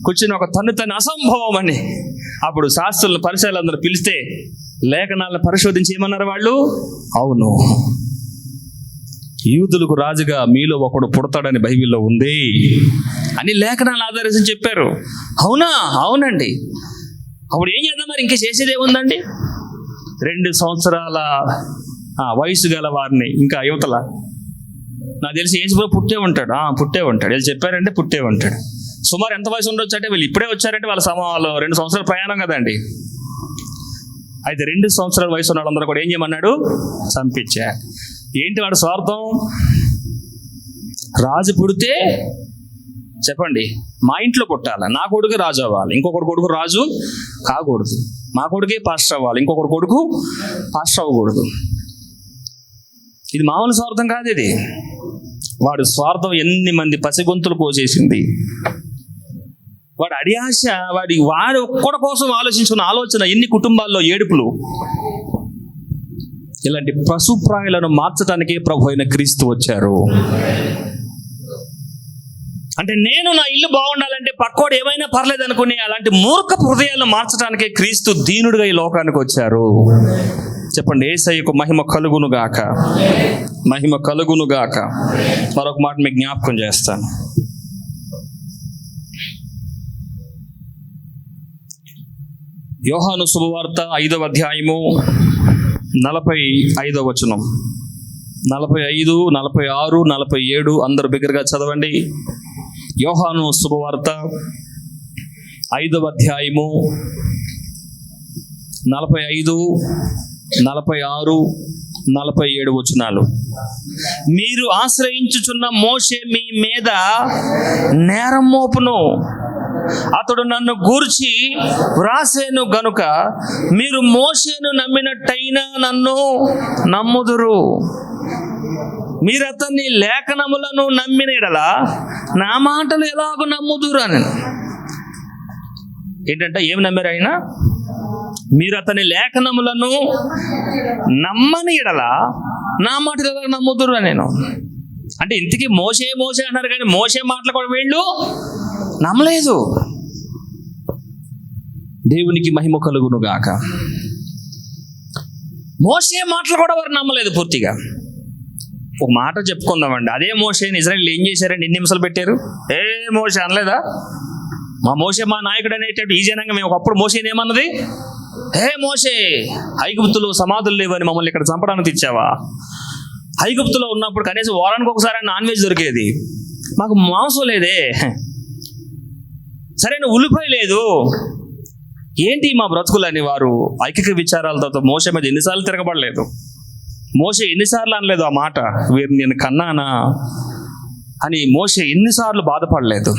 కూర్చుని ఒక తన్ని అసంభవం అని. అప్పుడు శాస్త్రులను పరిచయాలందరూ పిలిస్తే లేఖనాలను పరిశోధించి ఏమన్నారు వాళ్ళు? అవును, యూదులకు రాజుగా మీలో ఒకడు పుడతాడని బైబిల్లో ఉంది అని లేఖనాలు ఆధారించి చెప్పారు. అవునా? అవునండి. అప్పుడు ఏం చేద్దాం మరి? ఇంకా చేసేది ఏముందండి? 2 సంవత్సరాల వయసు గల వారిని, ఇంకా యువతల నాకు తెలిసి యేసుప్రభు పుట్టే ఉంటాడు. వీళ్ళు చెప్పారంటే పుట్టే ఉంటాడు. సుమారు ఎంత వయసు ఉండొచ్చు అంటే, వీళ్ళు ఇప్పుడే వచ్చారంటే వాళ్ళ 2 సంవత్సరాల ప్రయాణం కదండి. అయితే 2 సంవత్సరాల వయసు ఉన్న వాళ్ళందరూ కూడా ఏం చేయమన్నాడు? చంపించా. ఏంటి వాడి స్వార్థం? రాజు పుడితే చెప్పండి, మా ఇంట్లో పుట్టాలి, నా కొడుకు రాజు అవ్వాలి, ఇంకొకటి కొడుకు రాజు కాకూడదు, మా కొడుకే పాస్టర్ అవ్వాలి, ఇంకొకటి కొడుకు పాస్టర్ అవ్వకూడదు. ఇది మామూలు స్వార్థం కాదు ఇది. వాడి స్వార్థం ఎన్ని మంది పసిగొంతులు కోసేసింది. వాడి అడియాశ, వాడి ఒక్కడి కోసం ఆలోచించుకున్న ఆలోచన ఎన్ని కుటుంబాల్లో ఏడుపులు. ఇలాంటి పశుప్రాయులను మార్చడానికే ప్రభు అయిన క్రీస్తు వచ్చారు. అంటే నేను నా ఇల్లు బాగుండాలంటే పక్కోడు ఏమైనా పర్లేదు అనుకుని అలాంటి మూర్ఖ హృదయాలను మార్చడానికే క్రీస్తు దీనుడిగా ఈ లోకానికి వచ్చారు. చెప్పండి, యేసయ్యకు మహిమ కలుగును గాక, మహిమ కలుగును గాక. మరొక మాట మీకు జ్ఞాపకం చేస్తాను. యోహాను శుభవార్త 5వ అధ్యాయము 45వ వచనం, 45, 46, 47 అందరూ బిగ్గరగా చదవండి. యోహాను శుభవార్త 5వ అధ్యాయము 45, 46, 47 వచనాలు. మీరు ఆశ్రయించుచున్న మోషే మీ మీద నేరం మోపును, అతడు నన్ను గూర్చి వ్రాసేను గనుక మీరు మోషేను నమ్మినట్టయినా నన్ను నమ్ముదురు. మీరు అతన్ని లేఖనములను నమ్మిన యెడల నా మాటలు ఎలాగో నమ్ముదురు అని. ఏంటంటే ఏమి నమ్మారు ఆయన? మీరు అతని లేఖనములను నమ్మని యెడల నా మాటలు ఎలాగ నమ్ముదురు అని. నేను అంటే ఇంతకీ మోషే మోషే అన్నారు కానీ మోషే మాటలు కూడా వీళ్ళు నమ్మలేదు. దేవునికి మహిమ కలుగును గాక. మోషే మాటలు కూడా వారు నమ్మలేదు పూర్తిగా. ఒక మాట చెప్పుకుందామండి, అదే మోషేని ఇజ్రాయేల్ ఏం చేశారండి? ఎన్ని నిమిషాలు పెట్టారు? మోషే అనలేదా? మా మోషే మా నాయకుడు అనేటట్టు ఈ జనంగా మేము ఒకప్పుడు మోషేని ఏమన్నది? మోషే, ఐగుప్తులో సమాధులు లేవని మమ్మల్ని ఇక్కడ చంపడానికి తెచ్చావా? ఐగుప్తులో ఉన్నప్పుడు కనీసం వారానికి ఒకసారి నాన్ వెజ్ దొరికేది, మాకు మాంసం లేదే, సరైన ఉల్లిపాయ లేదు, ఏంటి మా బ్రతుకులని వారు ఐకిక విచారాలతో మోషే మీద ఎన్నిసార్లు తిరగబడలేదు? మోషే ఎన్నిసార్లు అనలేదు ఆ మాట, వీరు నేను కన్నానా అని మోషే ఎన్నిసార్లు బాధపడలేదు?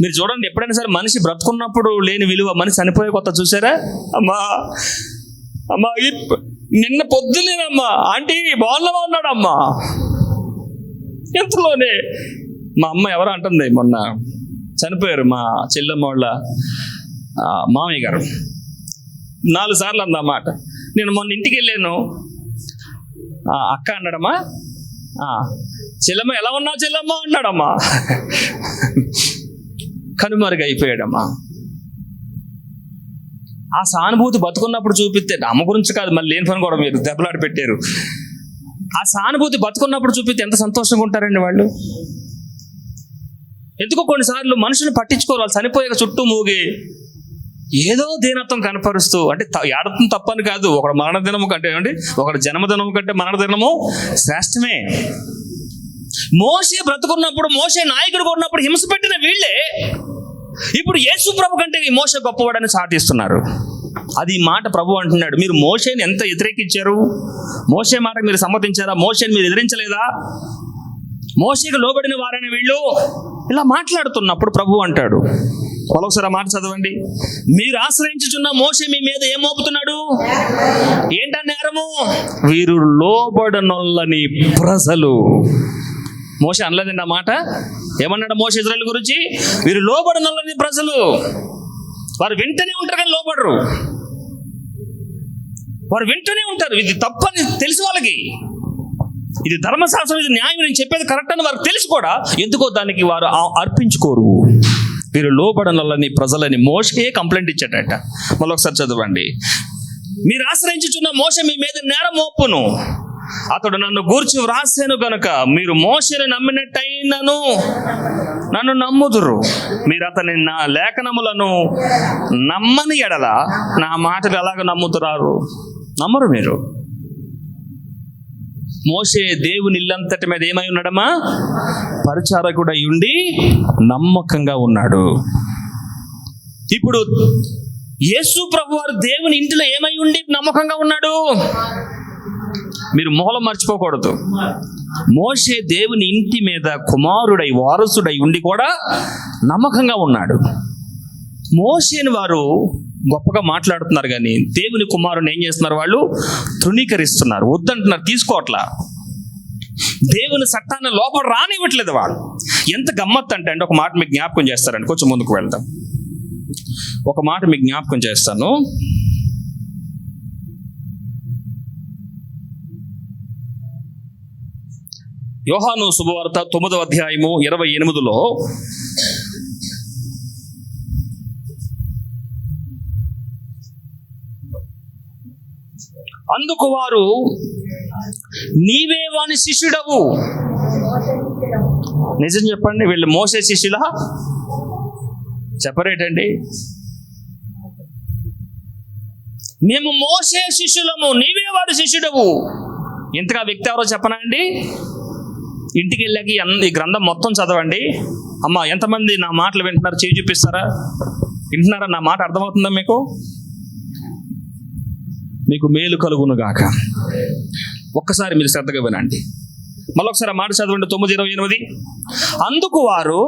మీరు చూడండి, ఎప్పుడైనా సరే మనిషి బ్రతుకున్నప్పుడు లేని విలువ మనిషి చనిపోయే కొత్త చూసారా? అమ్మా అమ్మా నిన్న పొద్దులేనమ్మా ఆంటీ బాగున్నావా అన్నాడమ్మా. ఎంతలోనే మా అమ్మ ఎవరో అంటుంది, మొన్న చనిపోయారు మా చెల్లెమ్మ వాళ్ళ మామయ్య గారు, 4 సార్లు అందన్నమాట. నేను మొన్న ఇంటికి వెళ్ళాను, అక్క అన్నాడమ్మా, చెల్లెమ్మ ఎలా ఉన్నావు చెల్లెమ్మ అన్నాడమ్మా. కనుమరుగు అయిపోయాడమ్మా. ఆ సానుభూతి బతుకున్నప్పుడు చూపిస్తే, అమ్మ గురించి కాదు మళ్ళీ లేని పని కూడా మీరు దెబ్బలాడి పెట్టారు. ఆ సానుభూతి బతుకున్నప్పుడు చూపిస్తే ఎంత సంతోషంగా ఉంటారండి వాళ్ళు. ఎందుకో కొన్నిసార్లు మనుషుని పట్టించుకోరు, వాళ్ళు చనిపోయాక చుట్టూ మూగి ఏదో దీనత్వం కనపరుస్తూ, అంటే ఏడతం తప్పని కాదు, ఒకడు మరణ దినము కంటే ఏమండి, ఒకడు జన్మదినము కంటే మరణ దినము శ్రేష్టమే. మోషే బ్రతుకున్నప్పుడు, మోషే నాయకుడు ఉన్నప్పుడు హింస పెట్టిన వీళ్ళే ఇప్పుడు యేసు ప్రభు కంటే ఈ మోషే గొప్పవాడని సాటిస్తున్నారు. అది మాట ప్రభు అంటున్నాడు. మీరు మోషేని ఎంత వ్యతిరేకించారు? మోషే మాటకు మీరు సమ్మతించారా? మోషేని మీరు ఎదిరించలేదా? మోషేకు లోబడిన వారైన వీళ్ళు ఇలా మాట్లాడుతున్నప్పుడు ప్రభు అంటాడు, ఒకసారి మాట చదవండి. మీరు ఆశ్రయించుచున్న మోషే మీ మీద ఏం మోపుతున్నాడు? ఏంటా నేరము? వీరు లోబడనొల్లని ప్రజలు. మోషే అనలేదండి ఆ మాట. ఏమన్నాడు మోషే ఇజ్రాయేల్ గురించి? వీరు లోబడనొల్లని ప్రజలు. వారు వింటూనే ఉంటారు కానీ లోబడరు. వారు వింటూనే ఉంటారు, ఇది తప్పని తెలుసు వాళ్ళకి, ఇది ధర్మశాస్త్రం, ఇది న్యాయం, నేను చెప్పేది కరెక్ట్ అని వారికి తెలుసు కూడా, ఎందుకో దానికి వారు అర్పించుకోరు. వీరు లోబడనొల్లని ప్రజలని మోషే కంప్లైంట్ ఇచ్చాడట. మళ్ళీ ఒకసారి చదవండి. మీరు ఆశ్రయించుచున్న మోషే మీ మీద నేరం మోపును, అతడు నన్ను గూర్చి వ్రాసాను గనుక మీరు మోషేను నమ్మినట్టయినను నన్ను నమ్ముదురు. మీరు అతని నా లేఖనములను నమ్మని ఎడల నా మాటలు ఎలాగ నమ్ముతున్నారు? నమ్మరు మీరు. మోషే దేవుని ఇల్లంతటి మీద ఏమై ఉన్నాడమ్మా? పరిచారకుడై ఉండి నమ్మకంగా ఉన్నాడు. ఇప్పుడు యేసు ప్రభు వారు దేవుని ఇంటిలో ఏమై ఉండి నమ్మకంగా ఉన్నాడు? మీరు మూలం మర్చిపోకూడదు. మోషే దేవుని ఇంటి మీద కుమారుడై వారసుడై ఉండి కూడా నమ్మకంగా ఉన్నాడు. మోషేని వారు గొప్పగా మాట్లాడుతున్నారు, కానీ దేవుని కుమారుని ఏం చేస్తున్నారు? వాళ్ళు తృణీకరిస్తున్నారు, వద్దంటున్నారు, తీసుకోవట్లా. దేవుని చట్టాన్ని లోపల రానివ్వట్లేదు వాళ్ళు. ఎంత గమ్మత్తు అంటే ఒక మాట మీకు జ్ఞాపకం చేస్తారండి. కొంచెం ముందుకు వెళ్దాం. ఒక మాట మీకు జ్ఞాపకం చేస్తాను. యోహాను శుభవార్త 9వ అధ్యాయము 28లో అందుకు వారు, నీవే వాని శిష్యుడవు. నిజం చెప్పండి, వీళ్ళు మోసే శిష్యులా? చెప్పరేటండి. మేము మోసే శిష్యులము, నీవే వాడి శిష్యుడవు. ఇంతగా వ్యక్తి ఎవరో చెప్పనా అండి? ఇంటికి వెళ్ళాక ఈ గ్రంథం మొత్తం చదవండి. అమ్మ, ఎంతమంది నా మాటలు వింటున్నారు? చేయి చూపిస్తారా? వింటున్నారా? నా మాట అర్థమవుతుందా మీకు? మీకు మేలు కలుగును గాక. ఒక్కసారి మీరు శ్రద్ధగా వినండి. మళ్ళొకసారి మాట చదవండి. 9:28. అందుకు వారు,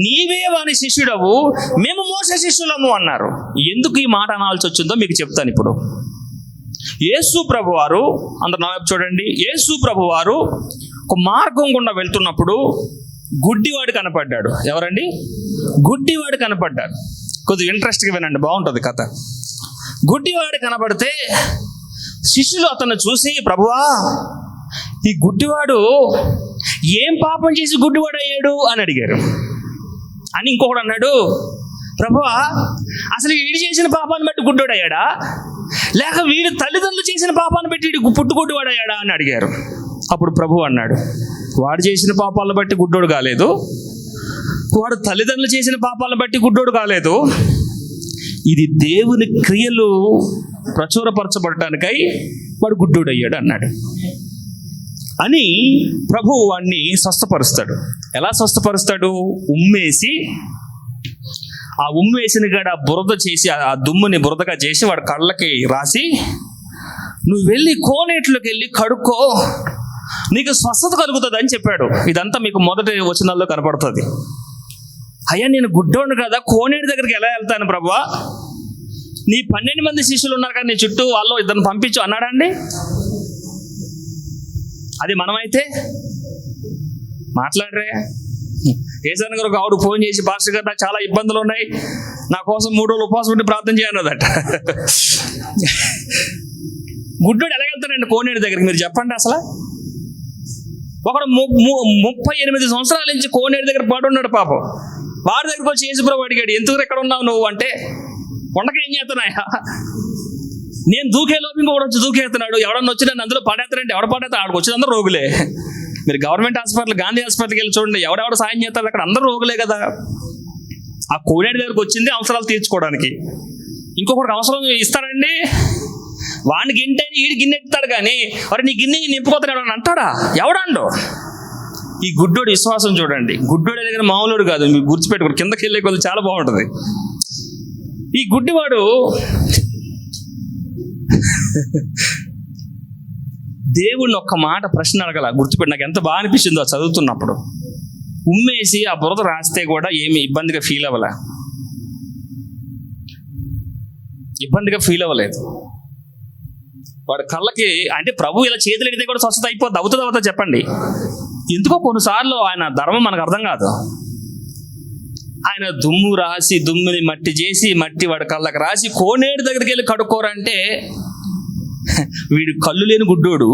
నీవే వాని శిష్యుడవు, మేము మోసే శిష్యులము అన్నారు. ఎందుకు ఈ మాట అనాల్సి వచ్చిందో మీకు చెప్తాను ఇప్పుడు. యేసు ప్రభువారు, అందరు నా వైపు చూడండి. యేసు ప్రభువారు ఒక మార్గం గుండా వెళ్తున్నప్పుడు గుడ్డివాడు కనపడ్డాడు. ఎవరండి? గుడ్డివాడు కనపడ్డాడు. కొద్దిగా ఇంట్రెస్ట్గా వినండి, బాగుంటుంది కథ. గుడ్డివాడు కనపడితే శిష్యులు అతను చూసి, ప్రభువా, ఈ గుడ్డివాడు ఏం పాపం చేసి గుడ్డివాడు అయ్యాడు అని అడిగారు. అని ఇంకొకడు అన్నాడు, ప్రభువా, అసలు వీడు చేసిన పాపాన్ని బట్టి గుడ్డోడు అయ్యాడా, లేక వీడు తల్లిదండ్రులు చేసిన పాపాన్ని బట్టి వీడు పుట్టుగుడ్డివాడు అయ్యాడా అని అడిగారు. అప్పుడు ప్రభు అన్నాడు, వాడు చేసిన పాపాలను బట్టి గుడ్డోడు కాలేదు, వాడు తల్లిదండ్రులు చేసిన పాపాలను బట్టి గుడ్డోడు కాలేదు, ఇది దేవుని క్రియలు ప్రచురపరచబడటానికై వాడు గుడ్డోడు అయ్యాడు అన్నాడు. అని ప్రభువు వాడిని స్వస్థపరుస్తాడు. ఎలా స్వస్థపరుస్తాడు? ఉమ్మేసి, ఆ ఉమ్మేసిన గడ బురద చేసి, ఆ దుమ్ముని బురదగా చేసి వాడి కళ్ళకి రాసి, నువ్వు వెళ్ళి కోనేట్లోకి వెళ్ళి కడుక్కో, నీకు స్వస్థత కలుగుతుంది అని చెప్పాడు. ఇదంతా మీకు మొదటి వచనాల్లో కనపడుతుంది. అయ్యా, నేను గుడ్డోడు కదా, కోనేటి దగ్గరికి ఎలా వెళ్తాను ప్రభువా? నీ 12 మంది శిష్యులు ఉన్నారు కదా నీ చుట్టూ, వాళ్ళు ఇద్దరిని పంపించు అన్నాడా అండి? అది మనమైతే మాట్లాడరే. ఏసన్న గారు ఒక ఆవిడ ఫోన్ చేసి, పాస్టర్ గారు నాకు చాలా ఇబ్బందులు ఉన్నాయి, నా కోసం 3 రోజులు ఉపవాసం ఉండి ప్రార్థన చేయన్నదట. గుడ్డోడు ఎలా వెళ్తాడండి కోనేటి దగ్గరికి? మీరు చెప్పండి. అసలు ఒకడు 38 సంవత్సరాల నుంచి కోనేటి దగ్గర పడున్నాడు పాపం. వాడి దగ్గరకు వచ్చి యేసుప్రభు అడిగాడు, ఎందుకు ఎక్కడ ఉన్నావు నువ్వు అంటే, వండక ఏం చేస్తున్నాయా, నేను దూకే లోపు ఇంకొకటి వచ్చి దూకేస్తున్నాడు, ఎవడన్నా వచ్చి నన్ను అందులో పడేస్తాడంటే ఎవడ పడేస్తా, ఆడికి వచ్చింది అందరూ రోగులే. మీరు గవర్నమెంట్ హాస్పిటల్, గాంధీ హాస్పిటల్కి వెళ్ళి చూడండి, ఎవడెవడ సాయం చేస్తారు, అక్కడ అందరూ రోగులే కదా. ఆ కోనేటి దగ్గరకు వచ్చింది అవసరాలు తీర్చుకోవడానికి. ఇంకొకటికి అవసరం ఇస్తాడండి, వాడిని గిన్నె ఈడి గిన్నె ఎత్తాడు, కానీ వాడు నీ గిన్నె నింపుకోతాడు అని అంటాడా? ఎవడండు? ఈ గుడ్డోడి విశ్వాసం చూడండి. గుడ్డోడి దగ్గర మామూలుడు కాదు, మీకు గుర్తుపెట్టుకోండి. కిందకి వెళ్ళే కొద్ది చాలా బాగుంటుంది. ఈ గుడ్డివాడు దేవుణ్ణి ఒక్క మాట ప్రశ్న అడగల. గుర్తుపెట్టి, నాకు ఎంత బాగా అనిపించిందో చదువుతున్నప్పుడు. ఉమ్మేసి ఆ బురద రాస్తే కూడా ఏమి ఇబ్బందిగా ఫీల్ అవ్వలేదు. వాడి కళ్ళకి, అంటే ప్రభు ఇలా చేతులు ఎడితే కూడా స్వస్థత అయిపోద్ది, అవుతుందా చెప్పండి? ఎందుకో కొన్నిసార్లు ఆయన ధర్మం మనకు అర్థం కాదు. ఆయన దుమ్ము రాసి, దుమ్ముని మట్టి చేసి, మట్టి వాడి కళ్ళకి రాసి, కోనేటి దగ్గరికి వెళ్ళి కడుక్కోరంటే, వీడు కళ్ళు లేని గుడ్డోడు,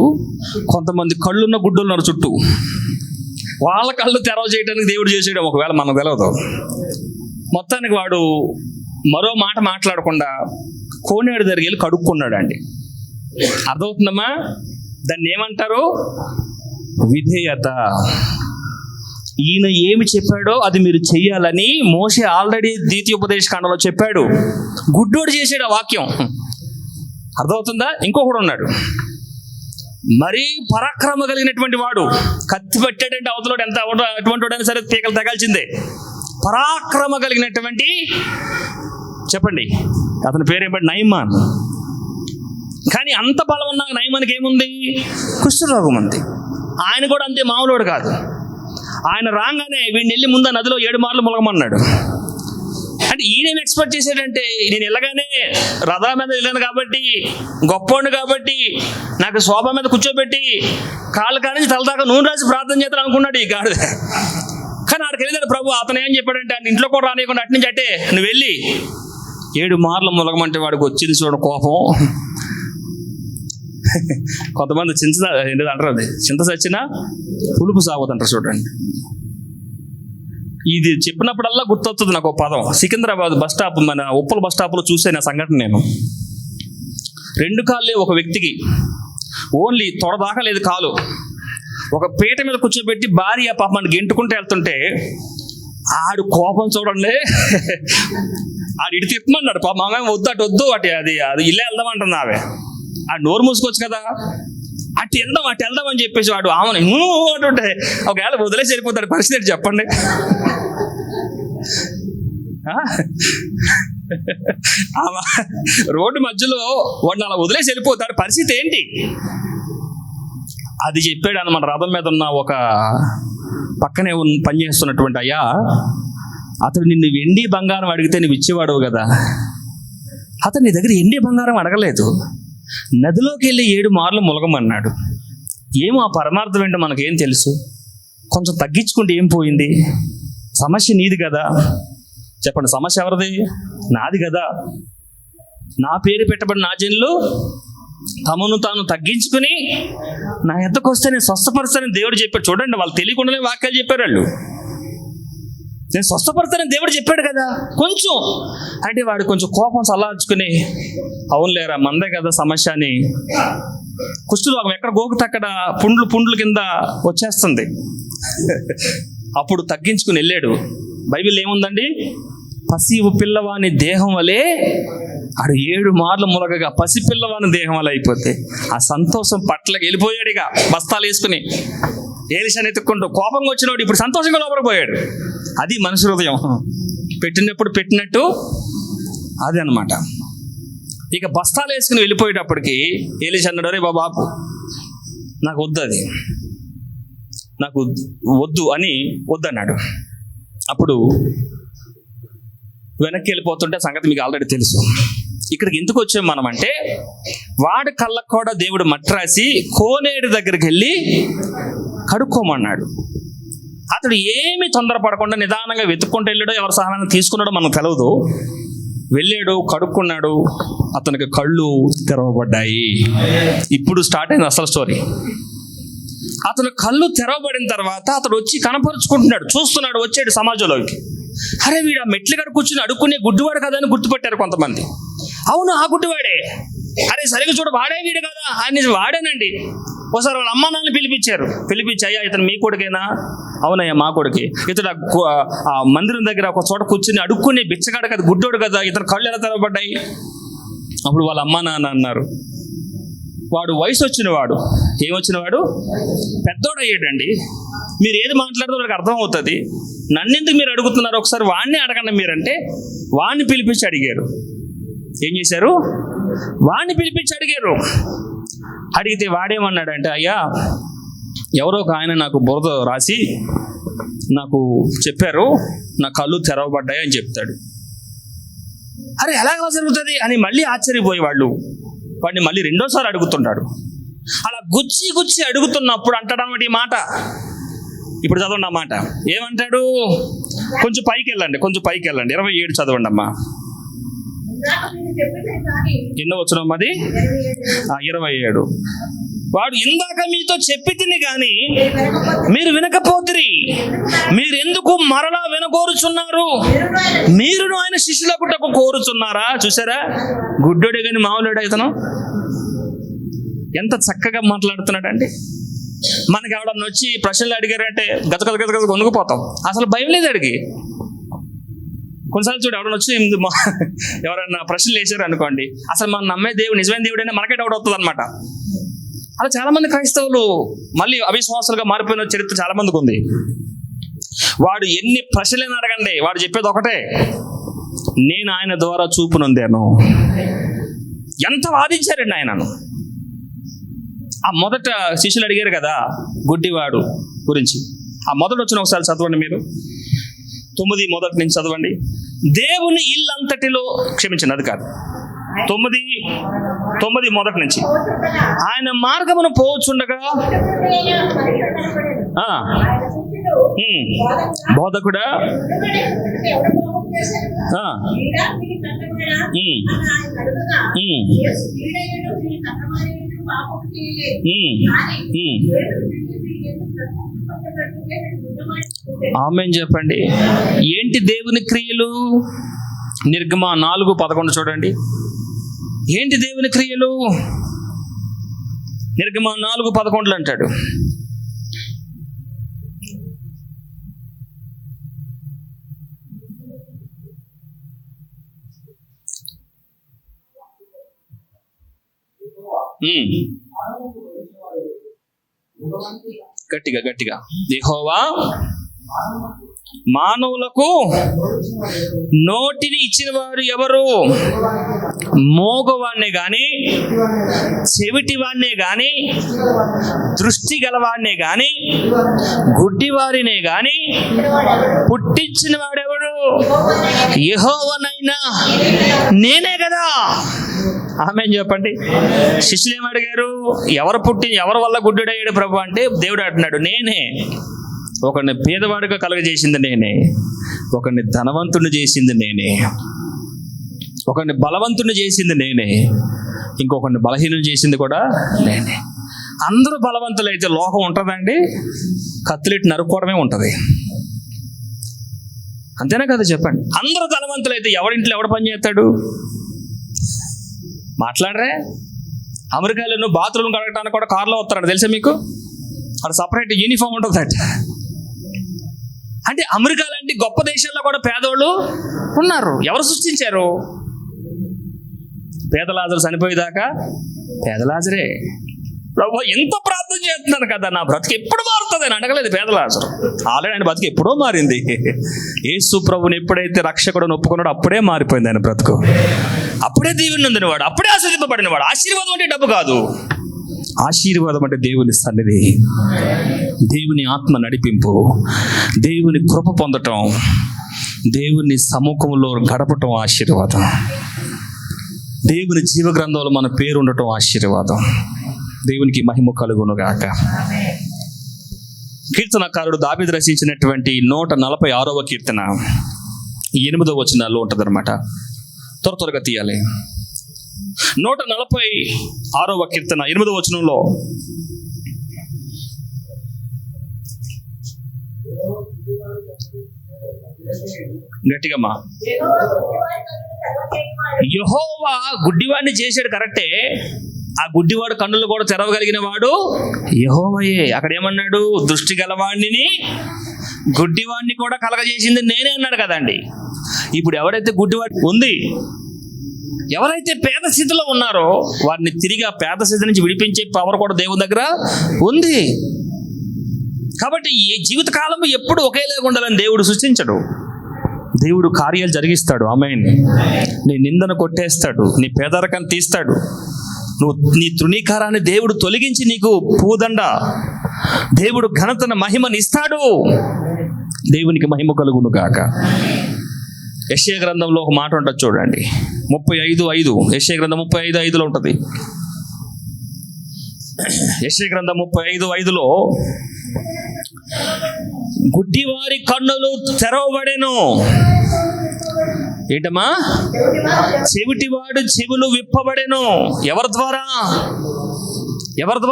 కొంతమంది కళ్ళున్న గుడ్డోళ్ళు ఉన్నారు చుట్టూ, వాళ్ళ కళ్ళు తెరవ చేయడానికి దేవుడు చేసేయడం ఒకవేళ మనకు తెలియదు. మొత్తానికి వాడు మరో మాట మాట్లాడకుండా కోనేటి దగ్గరికి వెళ్ళి కడుక్కున్నాడు అండి. అర్థమవుతుందమ్మా? దాన్ని ఏమంటారు? విధేయత. ఈయన ఏమి చెప్పాడో అది మీరు చెయ్యాలని మోషే ఆల్రెడీ ద్వితీయోపదేశ కాండంలో చెప్పాడు. గుడ్డోడు చేసాడు ఆ వాక్యం. అర్థమవుతుందా? ఇంకొకడు ఉన్నాడు, మరీ పరాక్రమ కలిగినటువంటి వాడు. కత్తి పెట్టాడంటే అవతలోడు ఎంత అటువంటి వాడైనా సరే పీకలు తగాల్సిందే. పరాక్రమ కలిగినటువంటి, చెప్పండి అతని పేరేంటి? నయమాన్. కానీ అంత బలం ఉన్న నయమానికి ఏముంది? కుష్ఠరోగం ఉంది. ఆయన కూడా అంతే, మామూలుడు కాదు. ఆయన రాగానే వీడిని వెళ్ళి ముందు నదిలో 7 మార్లు ములగమన్నాడు. అంటే ఈయన ఎక్స్పెక్ట్ చేసాడంటే, నేను వెళ్ళగానే రథం మీద వెళ్ళాను కాబట్టి, గొప్పవాడిని కాబట్టి, నాకు శోభ మీద కూర్చోబెట్టి కాళ్ళ కానించి తలదాకా నూనె రాసి ప్రార్థన చేస్తాను అనుకున్నాడు ఈ గాడిద. కానీ ఆడికి వెళ్ళాడు ప్రభు. అతను ఏం చెప్పాడంటే, ఆయన ఇంట్లో కూడా రానియకుండా అటు నుంచి అట్టే నువ్వు వెళ్ళి 7 మార్లు ములగమంటే వాడికి వచ్చింది చూడ కోపం. కొంతమంది అంటారు, అది చింత చచ్చినా పులుపు సాగుతుంటారు చూడండి. ఇది చెప్పినప్పుడల్లా గుర్తొస్తుంది నాకు ఒక పదం. సికింద్రాబాద్ బస్ స్టాప్, మన ఉప్పల బస్ స్టాప్లో చూసాను ఆ సంఘటన నేను. 2 కాళ్ళే ఒక వ్యక్తికి, ఓన్లీ తొడదాకా లేదు కాలు. ఒక పీట మీద కూర్చోబెట్టి భార్య పాపం గెంటుకుంటూ వెళ్తుంటే ఆడు కోపం చూడండి. ఆడు ఇటు తిప్పమన్నాడు పాప, మామే వద్దు అటు వద్దు, అది ఇల్లే వెళ్దామంటుంది ఆమె. ఆ నోరు మూసుకోవచ్చు కదా, అటు వెళ్దాం అని చెప్పేసి వాడు ఆమెను అంటుంటే ఒకవేళ వదిలేసి వెళ్ళిపోతాడు. పరిస్థితి చెప్పండి. రోడ్డు మధ్యలో వాడిని అలా వదిలేసి వెళ్ళిపోతాడు. పరిస్థితి ఏంటి? అది చెప్పాడు అన్నమాట. రథం మీద ఉన్న ఒక పక్కనే పనిచేస్తున్నటువంటి అయ్యా, అతడు నిన్ను వెండి బంగారం అడిగితే నువ్వు ఇచ్చేవాడు కదా, అతను నీ దగ్గర వెండి బంగారం అడగలేదు, నదిలోకి వెళ్ళి 7 మార్లు ములగమన్నాడు. ఏమో ఆ పరమార్థం ఏంటో మనకేం తెలుసు? కొంచెం తగ్గించుకుంటే ఏం పోయింది? సమస్య నీది కదా. చెప్పండి, సమస్య ఎవరిది? నాది కదా. నా పేరు పెట్టబడిన నా జనులు తమను తాను తగ్గించుకుని నా ఎద్దకు వస్తే నేను స్వస్థపరుస్తానని దేవుడు చెప్పాడు. చూడండి, వాళ్ళు తెలియకుండానే వాక్యాలు చెప్పారు. వాళ్ళు నేను స్వస్థపడతానని దేవుడు చెప్పాడు కదా. కొంచెం అంటే వాడు కొంచెం కోపం చల్లార్చుకుని, అవునులేరా మందే కదా సమస్య అని, కుష్ఠరోగం ఎక్కడ గోకుతే అక్కడ పుండ్లు కింద వచ్చేస్తుంది. అప్పుడు తగ్గించుకుని వెళ్ళాడు. బైబిల్ ఏముందండి? పసి పిల్లవాని దేహం వలె ఆడు 7 మార్లు ములగగా పసిపిల్లవాని దేహం వల్ల అయిపోతే ఆ సంతోషం పట్లకి వెళ్ళిపోయాడు. ఇక బస్తాలు వేసుకుని ఏలిషాని ఎత్తుక్కుంటూ కోపంగా వచ్చినవాడు ఇప్పుడు సంతోషంగా లోపలిపోయాడు. అది మనిషి హృదయం. పెట్టినప్పుడు పెట్టినట్టు అది అనమాట. ఇక బస్తాలు వేసుకుని వెళ్ళిపోయేటప్పటికి ఏలిషా అన్నాడు, రే బాబు నాకు వద్దు, అది నాకు వద్దు అని వద్దన్నాడు. అప్పుడు వెనక్కి వెళ్ళిపోతుంటే సంగతి మీకు ఆల్రెడీ తెలుసు. ఇక్కడికి ఎందుకు వచ్చాం మనం అంటే, వాడి కళ్ళకు కూడా దేవుడు మట్టి రాసి కోనేరు దగ్గరికి వెళ్ళి కడుక్కోమన్నాడు. అతడు ఏమీ తొందరపడకుండా నిదానంగా వెతుక్కుంటూ వెళ్ళాడో, ఎవరి సహాయాన్ని తీసుకున్నాడో మనకు తెలియదు. వెళ్ళాడు, కడుక్కున్నాడు, అతనికి కళ్ళు తెరవబడ్డాయి. ఇప్పుడు స్టార్ట్ అయింది అసలు స్టోరీ. అతను కళ్ళు తెరవబడిన తర్వాత అతడు వచ్చి కనపరుచుకుంటున్నాడు, చూస్తున్నాడు, వచ్చాడు సమాజంలోకి. అరే వీడు ఆ మెట్లు కాడ కూర్చుని అడుక్కునే గుడ్డివాడు కదా అని గుర్తుపెట్టారు కొంతమంది. అవును, ఆ గుడ్డివాడే. అరే సరిగ్గా చూడ, వాడే వీడు కదా అని. వాడేనండి. ఒకసారి వాళ్ళ అమ్మ నాన్నని పిలిపించి, అయ్యా ఇతను మీ కొడుకేనా? అవునయ్యా మా కొడుకే. ఇతడు ఆ మందిరం దగ్గర ఒక చోట కూర్చుని అడుక్కునే బిచ్చగాడు కదా, గుడ్డోడు కదా, ఇతను కళ్ళు ఎలా తెరవబడ్డాయి? అప్పుడు వాళ్ళ అమ్మ నాన్న అన్నారు, వాడు వయసు వచ్చినవాడు. ఏమొచ్చినవాడు? పెద్దోడు అయ్యాడండి. మీరు ఏది మాట్లాడితే వాళ్ళకి అర్థమవుతుంది. నన్నెందుకు మీరు అడుగుతున్నారు? ఒకసారి వాడిని అడగండి మీరంటే వాడిని పిలిపించి అడిగారు. ఏం చేశారు? వాడిని పిలిపించి అడిగారు. అడిగితే వాడేమన్నాడంటే, అయ్యా ఎవరో ఒక ఆయన నాకు బురద రాసి నాకు చెప్పారు, నా కళ్ళు తెరవబడ్డాయి అని చెప్తాడు. అరే ఎలాగ జరుగుతుంది అని మళ్ళీ ఆశ్చర్యపోయి వాడిని మళ్ళీ 2వ సారి అడుగుతున్నాడు. అలా గుచ్చి అడుగుతున్నప్పుడు అంటాడన్నమాట ఈ మాట. ఇప్పుడు చదవండి ఆ మాట. ఏమంటాడు? కొంచెం పైకి వెళ్ళండి 27 చదవండి అమ్మా. ఎన్నో వచ్చినమ్మా అది? 27. వాడు, ఇందాక మీతో చెప్పి తిని గాని మీరు వినకపోతిరి, మీరెందుకు మరలా వినకోరుచున్నారు? మీరును ఆయన శిష్యులకుటకు కోరుచున్నారా? చూసారా, గుడ్డోడే కానీ మామూలుడే ఇతను. ఎంత చక్కగా మాట్లాడుతున్నాడండి. మనకి ఎవడన్నా వచ్చి ప్రశ్నలు అడిగారంటే గత కొనుక్కుపోతాం. అసలు భయం లేదు అడిగి. కొన్నిసార్లు చూడు, ఎవడన్నా వచ్చి ఎవరన్నా ప్రశ్నలు వేసారు అనుకోండి, అసలు మనం నమ్మే దేవుడు నిజమైన దేవుడైనా మనకే డౌట్ అవుతుంది అనమాట. అలా చాలా మంది క్రైస్తవులు మళ్ళీ అవిశ్వాసాలుగా మారిపోయిన చరిత్ర చాలా మందికి ఉంది. వాడు ఎన్ని ప్రశ్నలైనా అడగండి, వాడు చెప్పేది ఒకటే, నేను ఆయన ద్వారా చూపు నొందాను. ఎంత వాదించారండి ఆయనను. ఆ మొదట శిష్యులు అడిగారు కదా గుడ్డివాడు గురించి, ఆ మొదట వచ్చిన ఒకసారి చదవండి మీరు, 9 మొదటి నుంచి చదవండి. దేవుని ఇల్లంతటిలో, క్షమించండి అది కాదు, 9 మొదటి నుంచి. ఆయన మార్గమును పోవచ్చుండగా బోధకుడా ఆమేన్ చెప్పండి. ఏంటి దేవుని క్రియలు? నిర్గమ 4:11 చూడండి. ఏంటి దేవుని క్రియలు? నిర్గమ 4:11 అంటాడు, గట్టిగా యెహోవా మానవులకు నోటిని ఇచ్చిన వారు ఎవరు? మోగవాణ్ణే గాని, చెవిటివాణ్ణే గాని, దృష్టి గలవాణ్ణే గాని, గుడ్డివారినే గాని పుట్టించిన వాడెవడు? యెహోవానైనా నేనే కదా. ఆమేన్ చెప్పండి. శిష్యులు ఏమడిగారు? ఎవరి వల్ల గుడ్డుడయ్యాడు ప్రభు అంటే దేవుడు అంటున్నాడు నేనే. ఒకరిని పేదవాడిగా కలగజేసింది నేనే, ఒకరిని ధనవంతుని చేసింది నేనే, ఒకరిని బలవంతుని చేసింది నేనే, ఇంకొకరిని బలహీనం చేసింది కూడా నేనే. అందరూ బలవంతులైతే లోకం ఉంటుందండి? కత్తులెట్టి నరుక్కోవడమే ఉంటుంది. అంతేనా కదా చెప్పండి. అందరూ ధనవంతులైతే ఎవరింట్లో ఎవడు పని చేస్తాడు? మాట్లాడరే. అమెరికాలో బాత్రూమ్ కడగడానికి కూడా కార్లో వస్తాడు, తెలుసా మీకు? అక్కడ సపరేట్ యూనిఫామ్ ఉంటుంది అంటే అమెరికా లాంటి గొప్ప దేశాల్లో కూడా పేదోళ్ళు ఉన్నారు. ఎవరు సృష్టించారు? పేదలాజరు చనిపోయేదాకా పేదలాజరే. ప్రభు ఎంత ప్రార్థన చేస్తున్నాను కదా, నా బ్రతికి ఎప్పుడు మారుతుంది అని అడగలేదు పేదలాజరు. ఆల్రెడీ ఆయన బ్రతికి ఎప్పుడో మారింది. యేసు ప్రభుని ఎప్పుడైతే రక్షకుడు ఒప్పుకున్నాడో అప్పుడే మారిపోయింది ఆయన బ్రతుకు. అప్పుడే దీవెన నొందినవాడు, అప్పుడే ఆశీర్వదింపబడినవాడు. ఆశీర్వాదం అంటే డబ్బు కాదు, ఆశీర్వాదం అంటే దేవుని సన్నిధి, దేవుని ఆత్మ నడిపింపు, దేవుని కృప పొందటం, దేవుని సముఖంలో గడపటం ఆశీర్వాదం. దేవుని జీవ గ్రంథంలో మన పేరు ఉండటం ఆశీర్వాదం. దేవునికి మహిమ కలుగునుగాక. కీర్తనకారుడు దావీదు రచించినటువంటి 146వ కీర్తన 8వ వచనాల్లో ఉంటుంది అనమాట. త్వరగా తీయాలి. 146వ కీర్తన 8వ వచనంలో గట్టిగమ్మా, యెహోవా గుడ్డివాడిని చేశాడు కరెక్టే, ఆ గుడ్డివాడు కన్నులు కూడా తెరవగలిగిన వాడు యెహోవాయే. అక్కడ ఏమన్నాడు? దృష్టి గలవాడిని గుడ్డివాడిని కూడా కలగజేసింది నేనే అన్నాడు కదండి. ఇప్పుడు ఎవరైతే గుడ్డివాడి ఉంది, ఎవరైతే పేద స్థితిలో ఉన్నారో వారిని తిరిగి ఆ పేద స్థితి నుంచి విడిపించే పవర్ కూడా దేవుని దగ్గర ఉంది. కాబట్టి ఈ జీవితకాలం ఎప్పుడు ఒకేలాగా ఉండాలని దేవుడు సృష్టించడు. దేవుడు కార్యాలు జరిగిస్తాడు. ఆమేన్. నీ నిందను కొట్టేస్తాడు, నీ పేదరికాన్ని తీస్తాడు, నీ తృణీకారాన్ని దేవుడు తొలగించి నీకు పూదండ, దేవుడు ఘనతను మహిమని ఇస్తాడు. దేవునికి మహిమ కలుగును గాక. యెషయా గ్రంథంలో ఒక మాట ఉంటుంది చూడండి, 35:5. యెషయా గ్రంథం 35:5లో ఉంటుంది. యెషయా గ్రంథం 35:5లో గుడ్డివారి కన్నులు తెరవబడెను. ఏంటమ్మా? చెవిటివాడు చెవులు విప్పబడెను. ఎవరి ద్వారా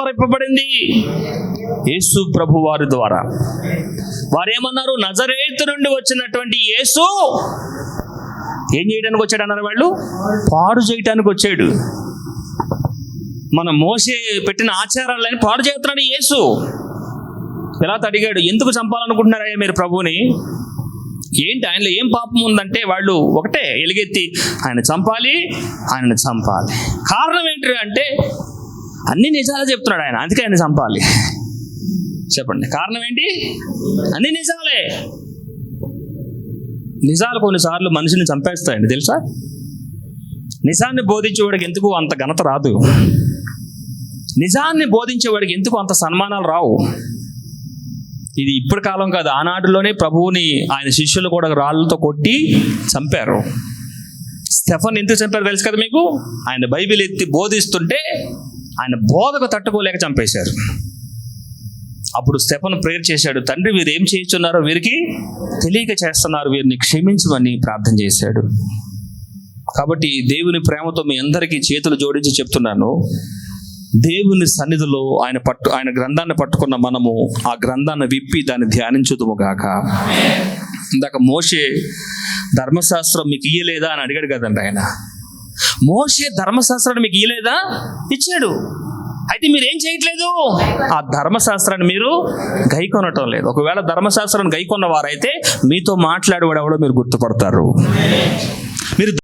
విప్పబడింది? యేసు ప్రభు వారి ద్వారా. వారేమన్నారు? నజరేతు నుండి వచ్చినటువంటి యేసు ఏం చేయడానికి వచ్చాడు అన్నారు వాళ్ళు? పాడు చేయటానికి వచ్చాడు. మన మోసే పెట్టిన ఆచారాలని పాడు చేస్తున్నాడు యేసు. పిలాతు అడిగాడు, ఎందుకు చంపాలనుకుంటున్నారయ్యా మీరు ప్రభువుని? ఏంటి ఆయనలో ఏం పాపం ఉందంటే వాళ్ళు ఒకటే ఎలుగెత్తి ఆయనని చంపాలి. కారణం ఏంటి అంటే అన్ని నిజాలు చెప్తున్నాడు ఆయన, అందుకే ఆయన చంపాలి. చెప్పండి, కారణం ఏంటి? అన్ని నిజాలే. నిజాలు కొన్నిసార్లు మనిషిని చంపేస్తాయండి, తెలుసా? నిజాన్ని బోధించేవాడికి ఎందుకు అంత ఘనత రాదు? నిజాన్ని బోధించేవాడికి ఎందుకు అంత సన్మానాలు రావు? ఇది ఇప్పటి కాలం కాదు, ఆనాటిలోనే ప్రభువుని ఆయన శిష్యులు కూడా రాళ్ళతో కొట్టి చంపారు. స్టెఫన్ ఎందుకు చంపారు తెలుసు కదా మీకు? ఆయన బైబిల్ ఎత్తి బోధిస్తుంటే ఆయన బోధకు తట్టుకోలేక చంపేశారు. అప్పుడు స్టెఫన్ ప్రేయర్ చేశాడు, తండ్రి వీరు ఏం చేస్తున్నారో వీరికి తెలియక చేస్తున్నారు, వీరిని క్షమించమని ప్రార్థన చేశాడు. కాబట్టి దేవుని ప్రేమతో మీ అందరికీ చేతులు జోడించి చెప్తున్నాను, దేవుని సన్నిధిలో ఆయన గ్రంథాన్ని పట్టుకున్న మనము ఆ గ్రంథాన్ని విప్పి దాన్ని ధ్యానించుదుము గాక. ఇందాక మోషే ధర్మశాస్త్రం మీకు ఇయ్యలేదా అని అడిగాడు కదండి ఆయన. మోషే ధర్మశాస్త్రాన్ని మీకు ఇయ్యలేదా? ఇచ్చాడు. అయితే మీరు ఏం చేయట్లేదు? ఆ ధర్మశాస్త్రాన్ని మీరు గైకొనటం లేదు. ఒకవేళ ధర్మశాస్త్రాన్ని గైకొన్న వారైతే మీతో మాట్లాడేవాడు ఎవడో మీరు గుర్తుపడతారు. మీరు